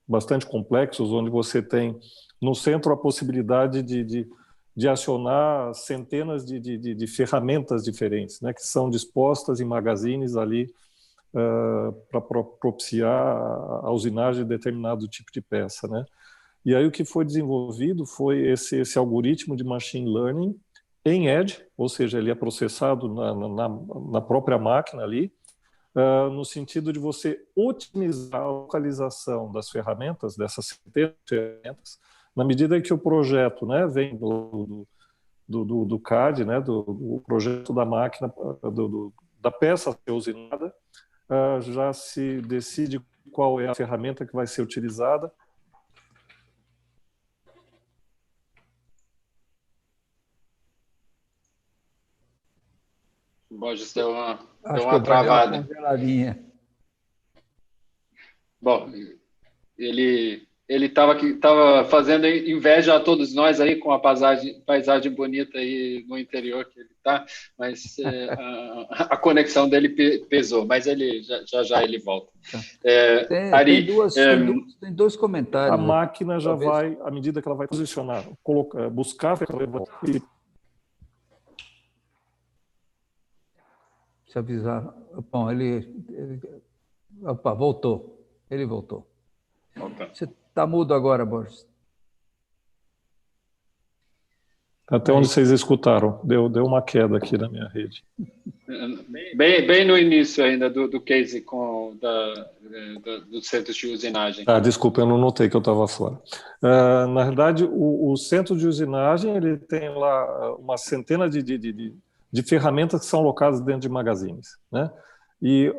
bastante complexos, onde você tem no centro a possibilidade de acionar centenas de ferramentas diferentes, né, que são dispostas em magazines ali para propiciar a usinagem de determinado tipo de peça, né? E aí o que foi desenvolvido foi esse algoritmo de machine learning em edge, ou seja, ele é processado na própria máquina ali, no sentido de você otimizar a localização das ferramentas, dessas centenas de ferramentas, na medida em que o projeto, né, vem do CAD, né, do projeto da máquina, da peça a ser usinada, já se decide qual é a ferramenta que vai ser utilizada. O Borges deu uma travada. Uma congeladinha. Bom, ele estava fazendo inveja a todos nós aí com a paisagem bonita aí no interior que ele está, mas a conexão dele pesou, mas ele já ele volta. Ari, tem dois comentários. A máquina já vai, à medida que ela vai posicionar, buscar a ferramenta. Se avisar. Bom, opa, voltou. Ele voltou. Okay. Você está mudo agora, Borges. Até onde vocês escutaram? Deu uma queda aqui na minha rede. Bem no início ainda do case dos centros de usinagem. Desculpa, eu não notei que eu estava fora. Na verdade, o centro de usinagem ele tem lá uma centena de ferramentas que são alocadas dentro de magazines, né? E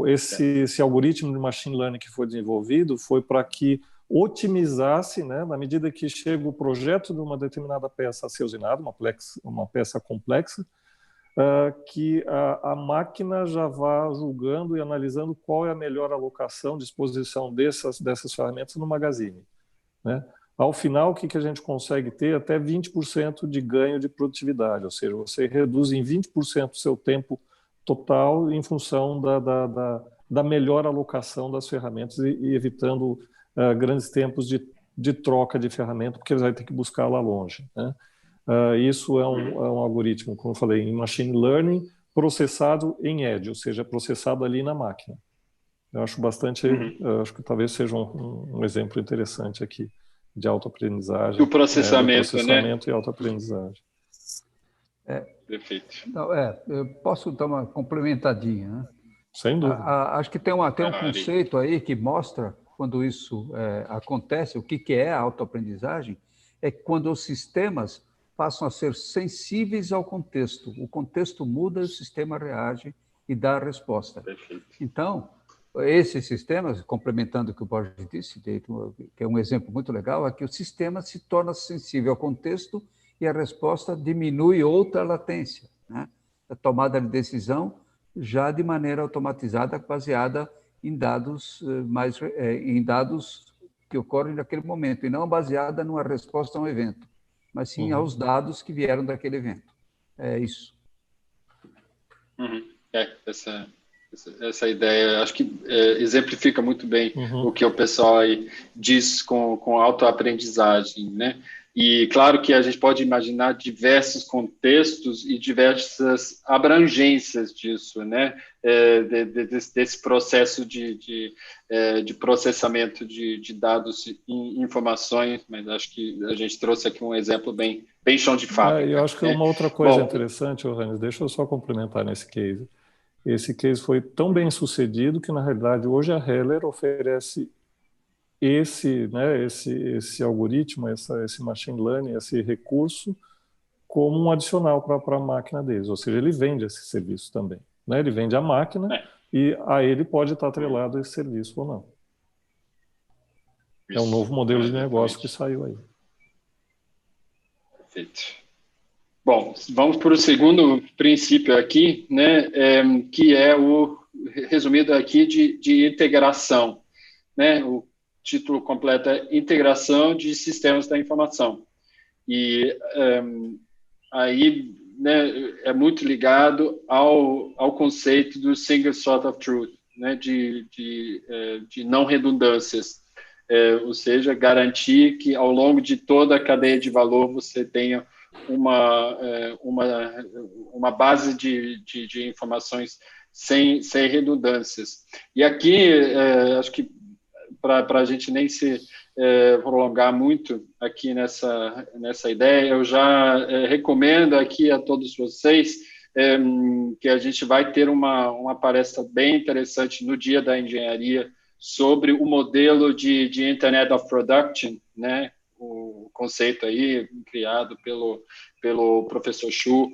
esse algoritmo de machine learning que foi desenvolvido foi para que otimizasse, né, na medida que chega o projeto de uma determinada peça a ser usinada, uma peça complexa, que a máquina já vá julgando e analisando qual é a melhor alocação, disposição dessas ferramentas no magazine, né? Ao final, o que a gente consegue ter? Até 20% de ganho de produtividade, ou seja, você reduz em 20% o seu tempo total em função da melhor alocação das ferramentas e evitando grandes tempos de troca de ferramenta, porque você vai ter que buscar lá longe, né? Isso é um algoritmo, como eu falei, em machine learning, processado em edge, ou seja, processado ali na máquina. Eu acho acho que talvez seja um exemplo interessante aqui de autoaprendizagem. Do processamento, processamento, né? E autoaprendizagem. Perfeito. Então, eu posso dar uma complementadinha, né? Sem dúvida. Acho que tem um conceito aí que mostra quando isso acontece, o que é a autoaprendizagem, é quando os sistemas passam a ser sensíveis ao contexto. O contexto muda, o sistema reage e dá a resposta. Perfeito. Então, esses sistemas, complementando o que o Borges disse, que é um exemplo muito legal, é que o sistema se torna sensível ao contexto e a resposta diminui outra latência, né? A tomada de decisão já de maneira automatizada, baseada em dados que ocorrem naquele momento, e não baseada numa resposta a um evento. mas sim aos dados que vieram daquele evento. É isso. Essa ideia, acho que exemplifica muito bem o que o pessoal aí diz com autoaprendizagem, né? E claro que a gente pode imaginar diversos contextos e diversas abrangências disso, né? Desse processo de processamento de dados e informações, mas acho que a gente trouxe aqui um exemplo bem chão de fábrica. Eu acho que uma outra coisa interessante, Johannes, deixa eu só complementar nesse case. Esse case foi tão bem sucedido que, na realidade, hoje a Heller oferece esse algoritmo, esse machine learning, esse recurso, como um adicional para a máquina deles. Ou seja, ele vende esse serviço também. Né? Ele vende a máquina e a ele pode estar atrelado esse serviço ou não. É um novo modelo de negócio que saiu aí. Perfeito. Bom, vamos para o segundo princípio aqui, né, que é o resumido aqui de integração, né? O título completo é Integração de Sistemas da Informação. E aí, né, é muito ligado ao conceito do Single Source of Truth, né, de não redundâncias, ou seja, garantir que ao longo de toda a cadeia de valor você tenha uma base de informações sem redundâncias. E aqui, acho que para a gente nem se prolongar muito aqui nessa ideia, eu já recomendo aqui a todos vocês que a gente vai ter uma palestra bem interessante no Dia da Engenharia sobre o modelo de Internet of Production, né? O conceito aí criado pelo professor Chu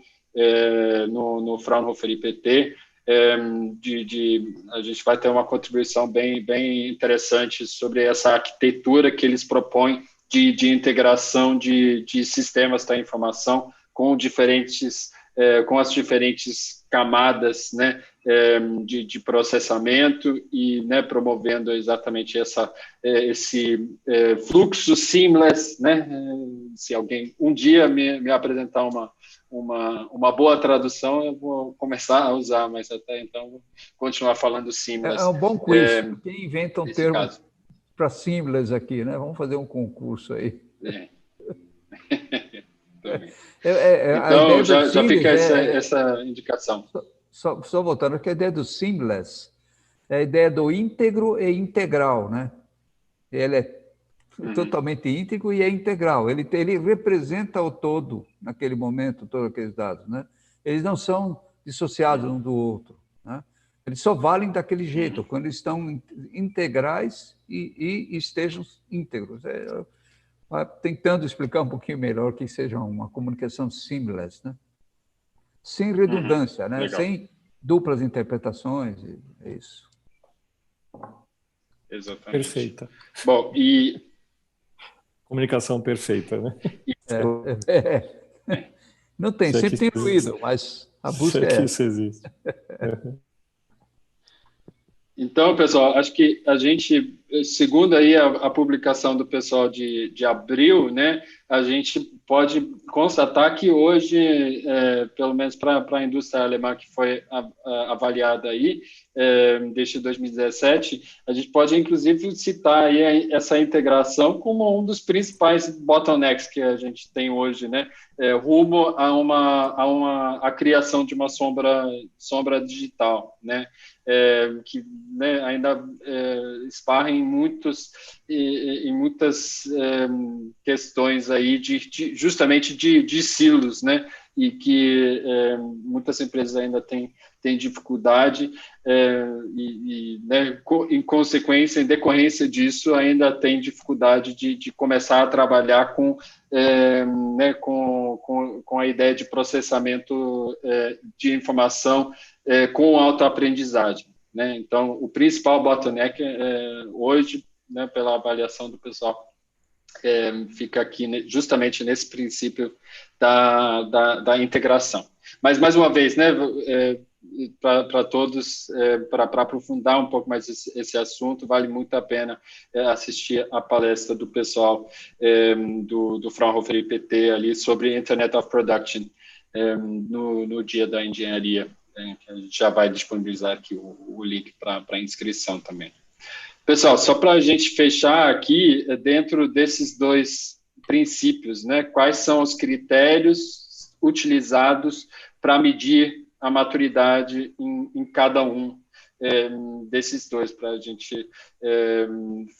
no Fraunhofer IPT, a gente vai ter uma contribuição bem interessante sobre essa arquitetura que eles propõem de integração de sistemas da informação com as diferentes camadas, né, de processamento e, né, promovendo exatamente esse fluxo seamless, né? Se alguém um dia me apresentar uma boa tradução, eu vou começar a usar, mas até então vou continuar falando seamless. É um bom quiz. Quem inventa um termo para seamless aqui, né? Vamos fazer um concurso aí. Então, já fica essa indicação. Só voltando, que a ideia do seamless é a ideia do íntegro e integral, né? Ele é totalmente íntegro e é integral. Ele representa o todo, naquele momento, todos aqueles dados, né? Eles não são dissociados um do outro, né? Eles só valem daquele jeito, quando eles estão integrais e estejam íntegros. Tentando explicar um pouquinho melhor que seja uma comunicação seamless, né? Sem redundância, né? Sem duplas interpretações, é isso. Exatamente. Perfeita. Bom, e... Comunicação perfeita, né? Não tem, sempre tem ruído, mas a busca é isso existe. Então, pessoal, acho que a gente, segundo aí a publicação do pessoal de abril, né, a gente pode constatar que hoje, pelo menos para a indústria alemã que foi avaliada aí, desde 2017, a gente pode, inclusive, citar aí essa integração como um dos principais bottlenecks que a gente tem hoje, né, rumo a criação de uma sombra digital, né, que, né, ainda esbarra em muitas questões aí justamente de silos, né, e que muitas empresas ainda têm dificuldade né, em consequência, em decorrência disso, ainda tem dificuldade de começar a trabalhar né, com a ideia de processamento de informação com autoaprendizagem, né? Então, o principal bottleneck hoje, né, pela avaliação do pessoal, fica aqui justamente nesse princípio da integração. Mas, mais uma vez, né, para todos, para aprofundar um pouco mais esse assunto, vale muito a pena assistir a palestra do pessoal do Fraunhofer IPT ali sobre Internet of Production no Dia da Engenharia. A gente já vai disponibilizar aqui o link para inscrição também. Pessoal, só para a gente fechar aqui, dentro desses dois princípios, né, quais são os critérios utilizados para medir a maturidade em cada um desses dois, para a gente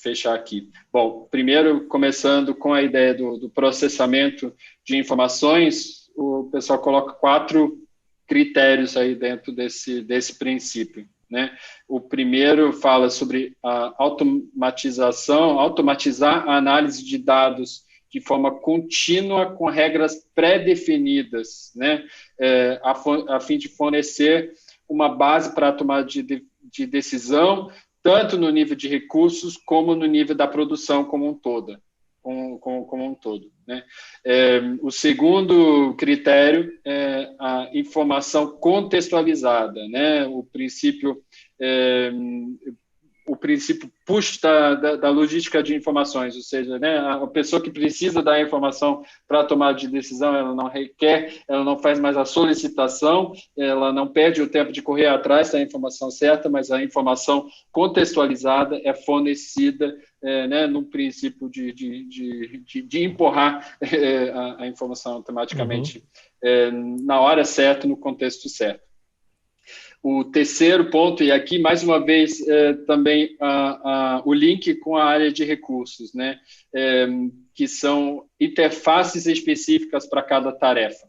fechar aqui. Bom, primeiro, começando com a ideia do processamento de informações, o pessoal coloca 4 critérios aí dentro desse princípio, né? O primeiro fala sobre a automatizar a análise de dados de forma contínua com regras pré-definidas, né? A fim de fornecer uma base para a tomada de decisão, tanto no nível de recursos como no nível da produção como um todo. Né? O segundo critério é a informação contextualizada, né? O princípio push da logística de informações, ou seja, né, a pessoa que precisa da informação para a tomada de decisão, ela não requer, ela não faz mais a solicitação, ela não perde o tempo de correr atrás da informação certa, mas a informação contextualizada é fornecida né, num princípio de empurrar a informação automaticamente na hora certa, no contexto certo. O terceiro ponto, e aqui, mais uma vez, também o link com a área de recursos, né, que são interfaces específicas para cada tarefa.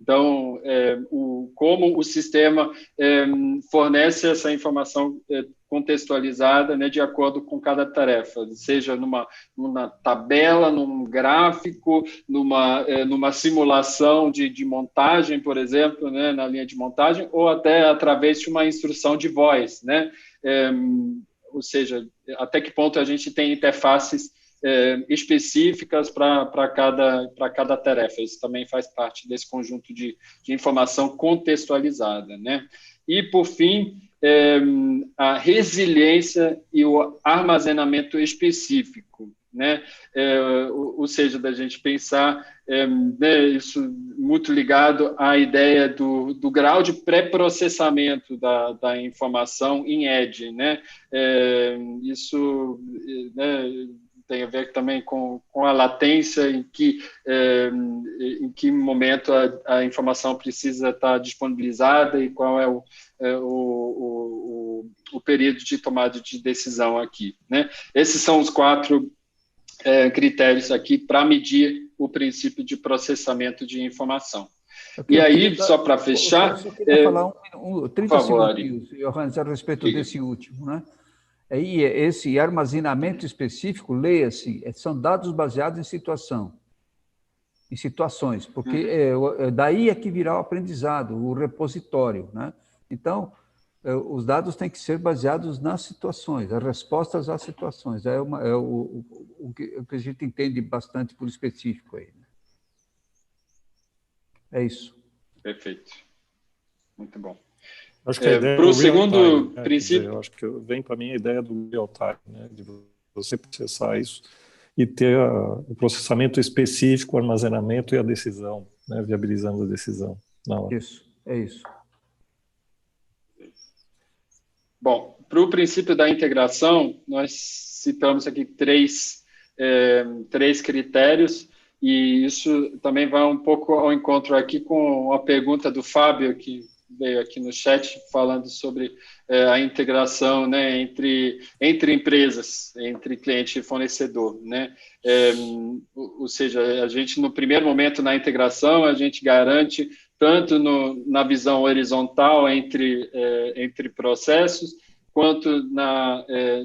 Então, como o sistema fornece essa informação contextualizada, né, de acordo com cada tarefa, seja numa tabela, num gráfico, numa simulação de montagem, por exemplo, né, na linha de montagem, ou até através de uma instrução de voz, né? Ou seja, até que ponto a gente tem interfaces específicas para cada tarefa. Isso também faz parte desse conjunto de informação contextualizada, né? E, por fim, a resiliência e o armazenamento específico, né? Ou seja, da gente pensar né, isso muito ligado à ideia do grau de pré-processamento da informação em edge, né? Isso né, tem a ver também com a latência, em que momento a informação precisa estar disponibilizada e qual é o período de tomada de decisão aqui, né? Esses são os 4 critérios aqui para medir o princípio de processamento de informação. E aí, só para fechar... Eu queria falar 30 favor, segundos, Johannes, a respeito desse último, né? Aí, esse armazenamento específico, leia-se, são dados baseados em situações, porque daí é que virá o aprendizado, o repositório, né? Então, os dados têm que ser baseados nas situações, as respostas às situações. O que a gente entende bastante por específico aí. Né? É isso. Perfeito. Muito bom. Acho que a ideia para o segundo time, princípio... eu acho que vem para mim a ideia do real time, né, de você processar isso e ter o processamento específico, o armazenamento e a decisão, né, viabilizando a decisão na hora. Isso, é isso. Bom, para o princípio da integração, nós citamos aqui três critérios, e isso também vai um pouco ao encontro aqui com a pergunta do Fábio, que veio aqui no chat falando sobre a integração, né, entre empresas, entre cliente e fornecedor, né? Ou seja, a gente no primeiro momento na integração a gente garante tanto na visão horizontal entre processos, quanto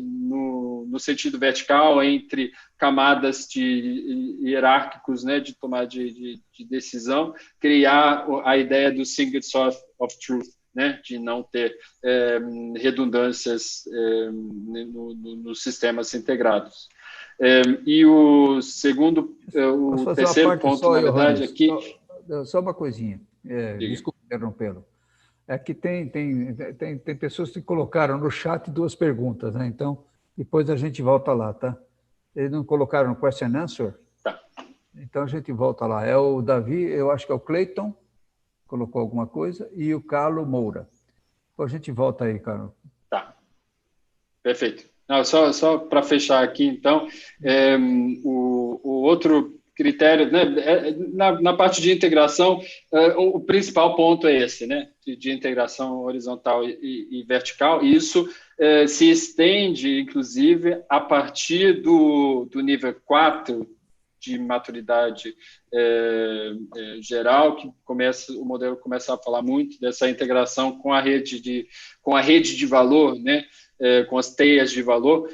no sentido vertical entre camadas hierárquicos, né, de tomar de decisão, criar a ideia do single source of truth, né, de não ter redundâncias nos sistemas integrados. E o terceiro ponto, na verdade, aqui... Só uma coisinha, desculpe interrompê-lo. Aqui tem pessoas que colocaram no chat 2 perguntas, né? Então, depois a gente volta lá, tá? Eles não colocaram question and answer? Tá. Então a gente volta lá. É o Davi, eu acho que é o Cleiton, colocou alguma coisa, e o Carlos Moura. Então a gente volta aí, Carlos. Tá. Perfeito. Não, só para fechar aqui, então, o outro critério, né, na parte de integração, o principal ponto é esse, né, de integração horizontal e vertical, e isso se estende, inclusive, a partir do nível 4 de maturidade geral, que o modelo começa a falar muito dessa integração com a rede de valor, né, com as teias de valor,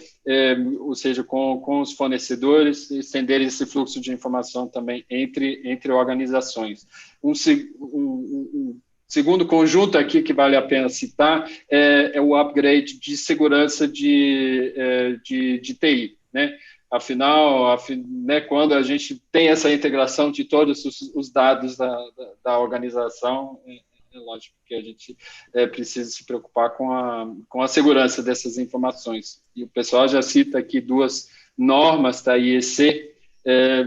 ou seja, com os fornecedores, estenderem esse fluxo de informação também entre organizações. Um segundo conjunto aqui que vale a pena citar é o upgrade de segurança de TI, né? Afinal, né, quando a gente tem essa integração de todos os dados da organização, é lógico que a gente precisa se preocupar com a segurança dessas informações. E o pessoal já cita aqui 2 normas da IEC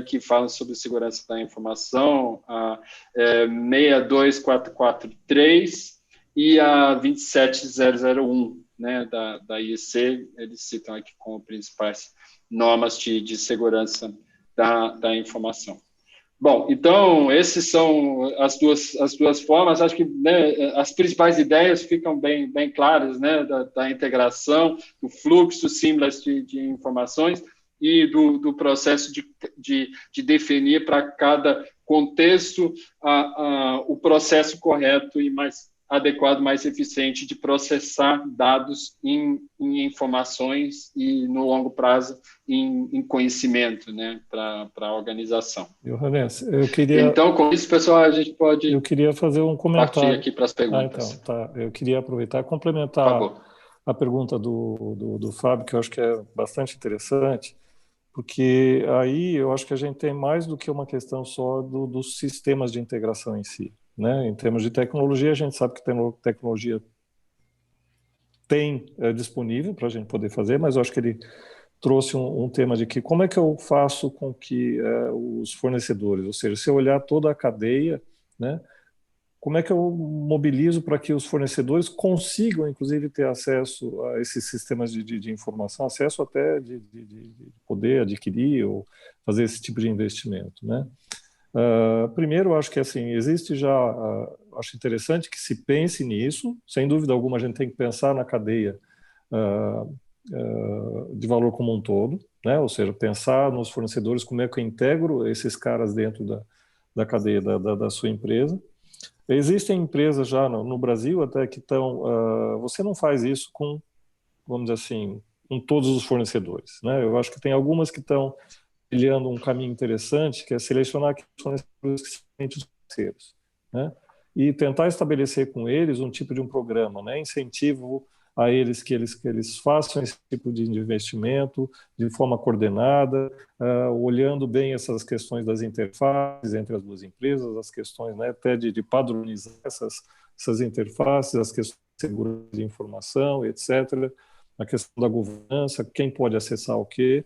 que falam sobre segurança da informação, a 62443 e a 27001, né, da IEC. Eles citam aqui como principais normas de segurança da informação. Bom, então, essas são as duas formas. Acho que, né, as principais ideias ficam bem claras, né, da integração, do fluxo seamless de informações e do processo de definir para cada contexto o processo correto e mais adequado, mais eficiente de processar dados em informações e, no longo prazo, em conhecimento, né, para a organização. Johannes, eu queria... Então, com isso, pessoal, a gente pode... Eu queria fazer um comentário. Partir aqui para as perguntas. Então, tá. Eu queria aproveitar e complementar a pergunta do Fábio, que eu acho que é bastante interessante, porque aí eu acho que a gente tem mais do que uma questão só dos sistemas de integração em si, né? Em termos de tecnologia, a gente sabe que tecnologia tem disponível para a gente poder fazer, mas eu acho que ele trouxe um tema de que como é que eu faço com que os fornecedores, ou seja, se eu olhar toda a cadeia, né, como é que eu mobilizo para que os fornecedores consigam, inclusive, ter acesso a esses sistemas de informação, acesso até de poder adquirir ou fazer esse tipo de investimento, né? Primeiro, eu acho que assim, existe já, acho interessante que se pense nisso, sem dúvida alguma a gente tem que pensar na cadeia de valor como um todo, né? Ou seja, pensar nos fornecedores, como é que eu integro esses caras dentro da cadeia da sua empresa. Existem empresas já no Brasil até que estão... você não faz isso com, vamos dizer assim, com todos os fornecedores, né? Eu acho que tem algumas que estão trilhando um caminho interessante, que é selecionar aqueles fornecedores que são os parceiros, né? E tentar estabelecer com eles um tipo de um programa, né? Incentivo a eles que eles façam esse tipo de investimento de forma coordenada, olhando bem essas questões das interfaces entre as duas empresas, as questões, né, até de padronizar essas interfaces, as questões de segurança de informação, etc., a questão da governança, quem pode acessar o quê,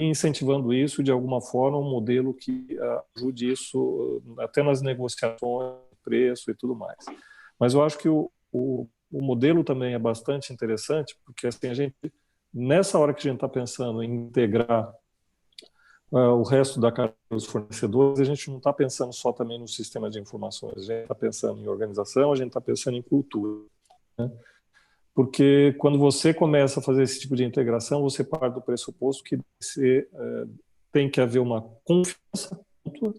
incentivando isso de alguma forma, um modelo que ajude isso até nas negociações, preço e tudo mais. Mas eu acho que o modelo também é bastante interessante, porque assim, a gente, nessa hora que a gente está pensando em integrar o resto da cadeia dos fornecedores, a gente não está pensando só também no sistema de informações, a gente está pensando em organização, a gente está pensando em cultura, né? Porque quando você começa a fazer esse tipo de integração, você parte do pressuposto que você tem que haver uma confiança mútua,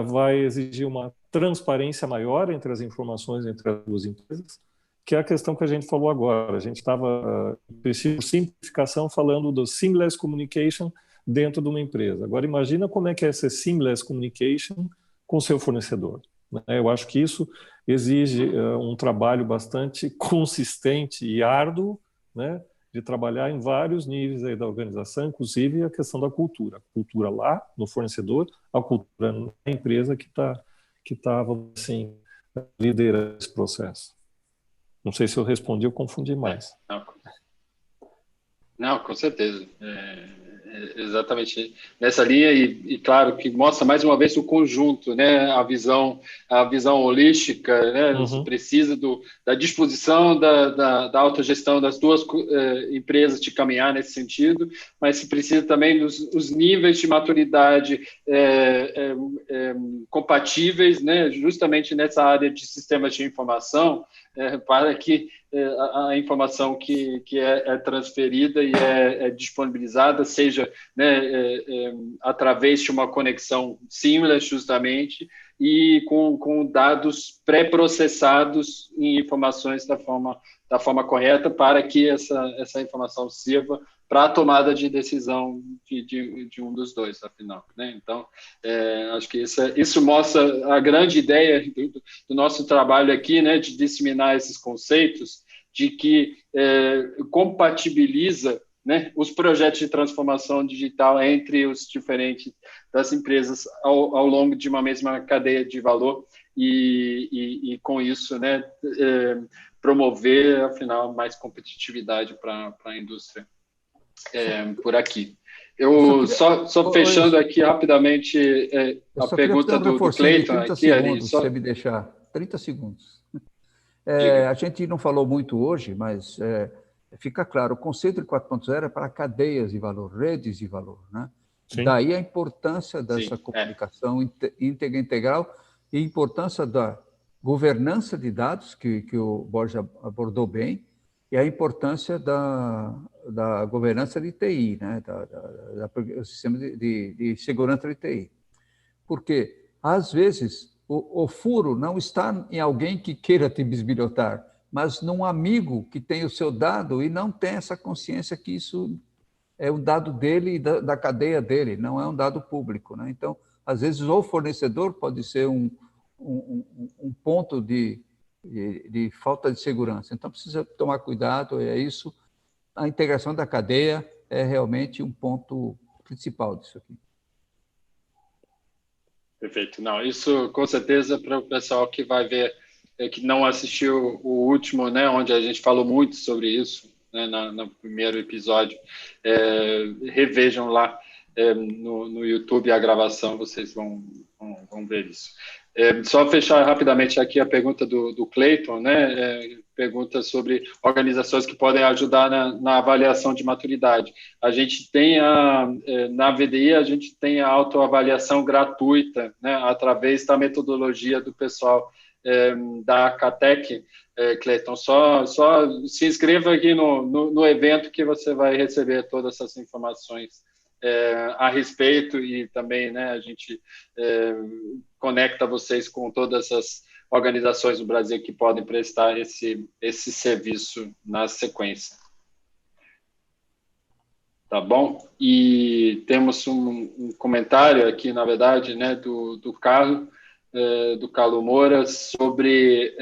vai exigir uma transparência maior entre as informações entre as duas empresas, que é a questão que a gente falou agora. A gente estava, por simplificação, falando do seamless communication dentro de uma empresa. Agora, imagina como é que é essa seamless communication com o seu fornecedor, né? Eu acho que isso exige um trabalho bastante consistente e árduo, né, de trabalhar em vários níveis aí da organização, inclusive a questão da cultura. A cultura lá, no fornecedor, a cultura na empresa que está, vamos assim, liderar esse processo. Não sei se eu respondi ou confundi mais. Não, com certeza. Exatamente nessa linha e claro que mostra mais uma vez o conjunto, né? A visão holística, né? Você precisa da disposição da autogestão das duas empresas de caminhar nesse sentido, mas se precisa também dos níveis de maturidade compatíveis, né? Justamente nessa área de sistemas de informação, para que a informação que é transferida e é disponibilizada seja, né, através de uma conexão seamless, justamente, e com dados pré-processados em informações da forma correta para que essa informação sirva para a tomada de decisão de um dos dois, afinal, né? Então, acho que isso mostra a grande ideia do nosso trabalho aqui, né, de disseminar esses conceitos, de que compatibiliza, né, os projetos de transformação digital entre os diferentes das empresas ao longo de uma mesma cadeia de valor e com isso, né, promover, afinal, mais competitividade para a indústria por aqui. Só fechando aqui rapidamente a pergunta do Cleiton. 30 segundos, se você me deixar. 30 segundos. A gente não falou muito hoje, mas fica claro, o conceito de 4.0 é para cadeias de valor, redes de valor, né? Daí a importância dessa comunicação íntegra, integral, e a importância da governança de dados, que o Borja abordou bem, e a importância da governança de TI, né? do sistema de segurança de TI. Porque, às vezes, o furo não está em alguém que queira te bisbilhotar, mas num amigo que tem o seu dado e não tem essa consciência que isso é um dado dele e da cadeia dele, não é um dado público, né? Então, às vezes, o fornecedor pode ser um ponto de falta de segurança. Então, precisa tomar cuidado, é isso. A integração da cadeia é realmente um ponto principal disso aqui. Perfeito. Não, isso com certeza para o pessoal que vai ver, que não assistiu o último, né, onde a gente falou muito sobre isso, né, no primeiro episódio, revejam lá no YouTube a gravação, vocês vão ver isso. Só fechar rapidamente aqui a pergunta do Cleiton, né? Pergunta sobre organizações que podem ajudar na avaliação de maturidade. A gente tem na VDI, a gente tem a autoavaliação gratuita, né? Através da metodologia do pessoal da CATEC. Cleiton, só se inscreva aqui no evento que você vai receber todas essas informações a respeito e também, né, a gente conecta vocês com todas as organizações do Brasil que podem prestar esse serviço na sequência. Tá bom? E temos um comentário aqui, na verdade, né, do Carlos Moura sobre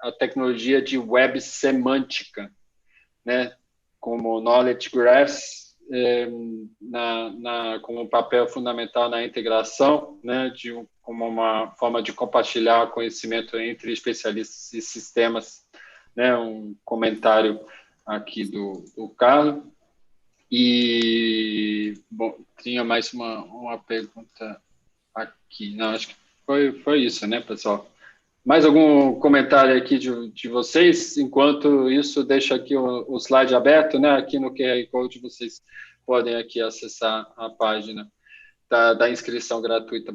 a tecnologia de web semântica, né, como Knowledge Graphs, como um papel fundamental na integração, né, como uma forma de compartilhar conhecimento entre especialistas e sistemas, né, um comentário aqui do Carlos. E, bom, tinha mais uma pergunta aqui. Não, acho que foi isso, né, pessoal? Mais algum comentário aqui de vocês? Enquanto isso, deixa aqui o slide aberto, né? Aqui no QR Code vocês podem aqui acessar a página da inscrição gratuita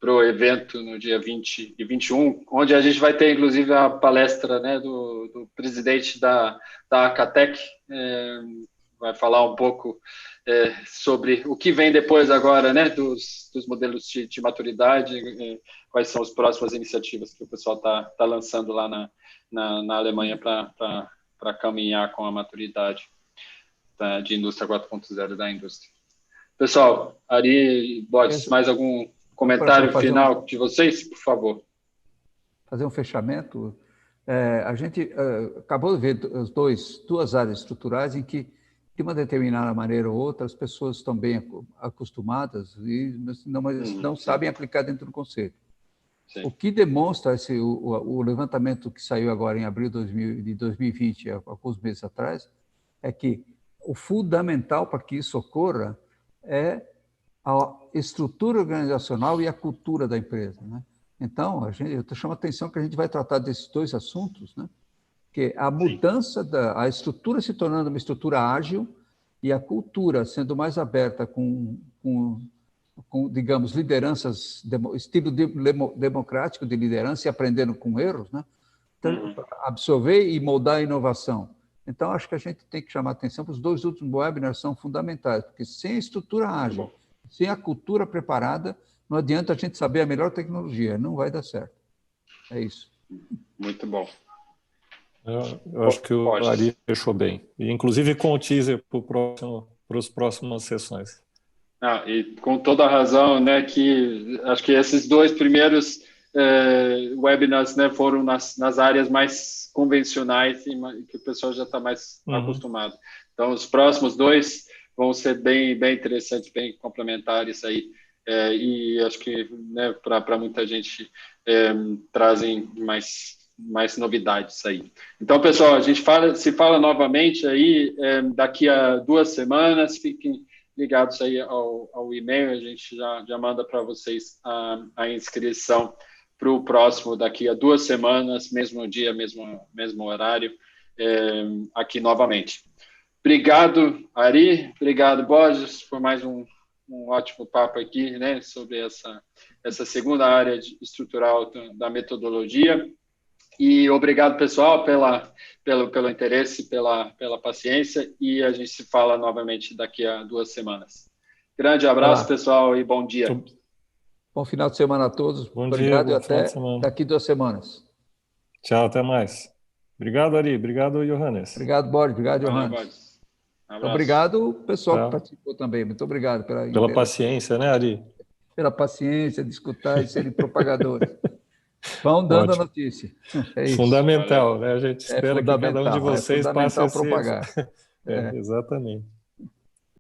para o evento no dia 20 e 21, onde a gente vai ter, inclusive, a palestra, né, do presidente da ACATEC, vai falar um pouco sobre o que vem depois agora, né, dos modelos de maturidade, quais são as próximas iniciativas que o pessoal está lançando lá na Alemanha para caminhar com a maturidade de indústria 4.0 da indústria. Pessoal, Ari e Borges, mais algum comentário final de vocês, por favor? Fazer um fechamento. A gente acabou de ver duas áreas estruturais em que, de uma determinada maneira ou outra, as pessoas estão bem acostumadas, mas não sabem aplicar dentro do conceito. O que demonstra o levantamento que saiu agora em abril de 2020, há alguns meses atrás, é que o fundamental para que isso ocorra é a estrutura organizacional e a cultura da empresa, né? Então, eu chamo a atenção que a gente vai tratar desses dois assuntos, né? Que a mudança a estrutura se tornando uma estrutura ágil e a cultura sendo mais aberta com digamos, lideranças, estilo democrático de liderança e aprendendo com erros, né? Então, absorver e moldar a inovação. Então, acho que a gente tem que chamar a atenção para os dois últimos webinars, são fundamentais, porque sem a estrutura ágil, sem a cultura preparada, não adianta a gente saber a melhor tecnologia, não vai dar certo. É isso. Muito bom. Eu acho que o Ari fechou bem. E, inclusive com o teaser para as próximas sessões. E com toda a razão, né, que acho que esses dois primeiros webinars, né, foram nas áreas mais convencionais e que o pessoal já está mais acostumado. Então, os próximos dois vão ser bem interessantes, bem complementares aí, e acho que, né, para muita gente trazem mais novidades aí. Então, pessoal, a gente se fala novamente aí daqui a 2 semanas. Fiquem ligados aí ao e-mail, a gente já manda para vocês a inscrição para o próximo daqui a 2 semanas, mesmo dia, mesmo horário, aqui novamente. Obrigado, Ari, obrigado, Borges, por mais um ótimo papo aqui, né, sobre essa segunda área estrutural da metodologia. E obrigado, pessoal, pelo interesse, pela paciência, e a gente se fala novamente daqui a 2 semanas. Grande abraço, pessoal, e bom dia. Bom final de semana a todos. Bom obrigado dia, e até daqui 2 semanas. Tchau, até mais. Obrigado, Ari. Obrigado, Johannes. Obrigado, Borges. Obrigado, Johannes. Obrigado, pessoal que participou também. Muito obrigado pela paciência, né, Ari? Pela paciência de escutar e serem propagadores. Vão dando a notícia. É isso. Fundamental, né? A gente espera que cada um de vocês passe a ser. propagar. Exatamente.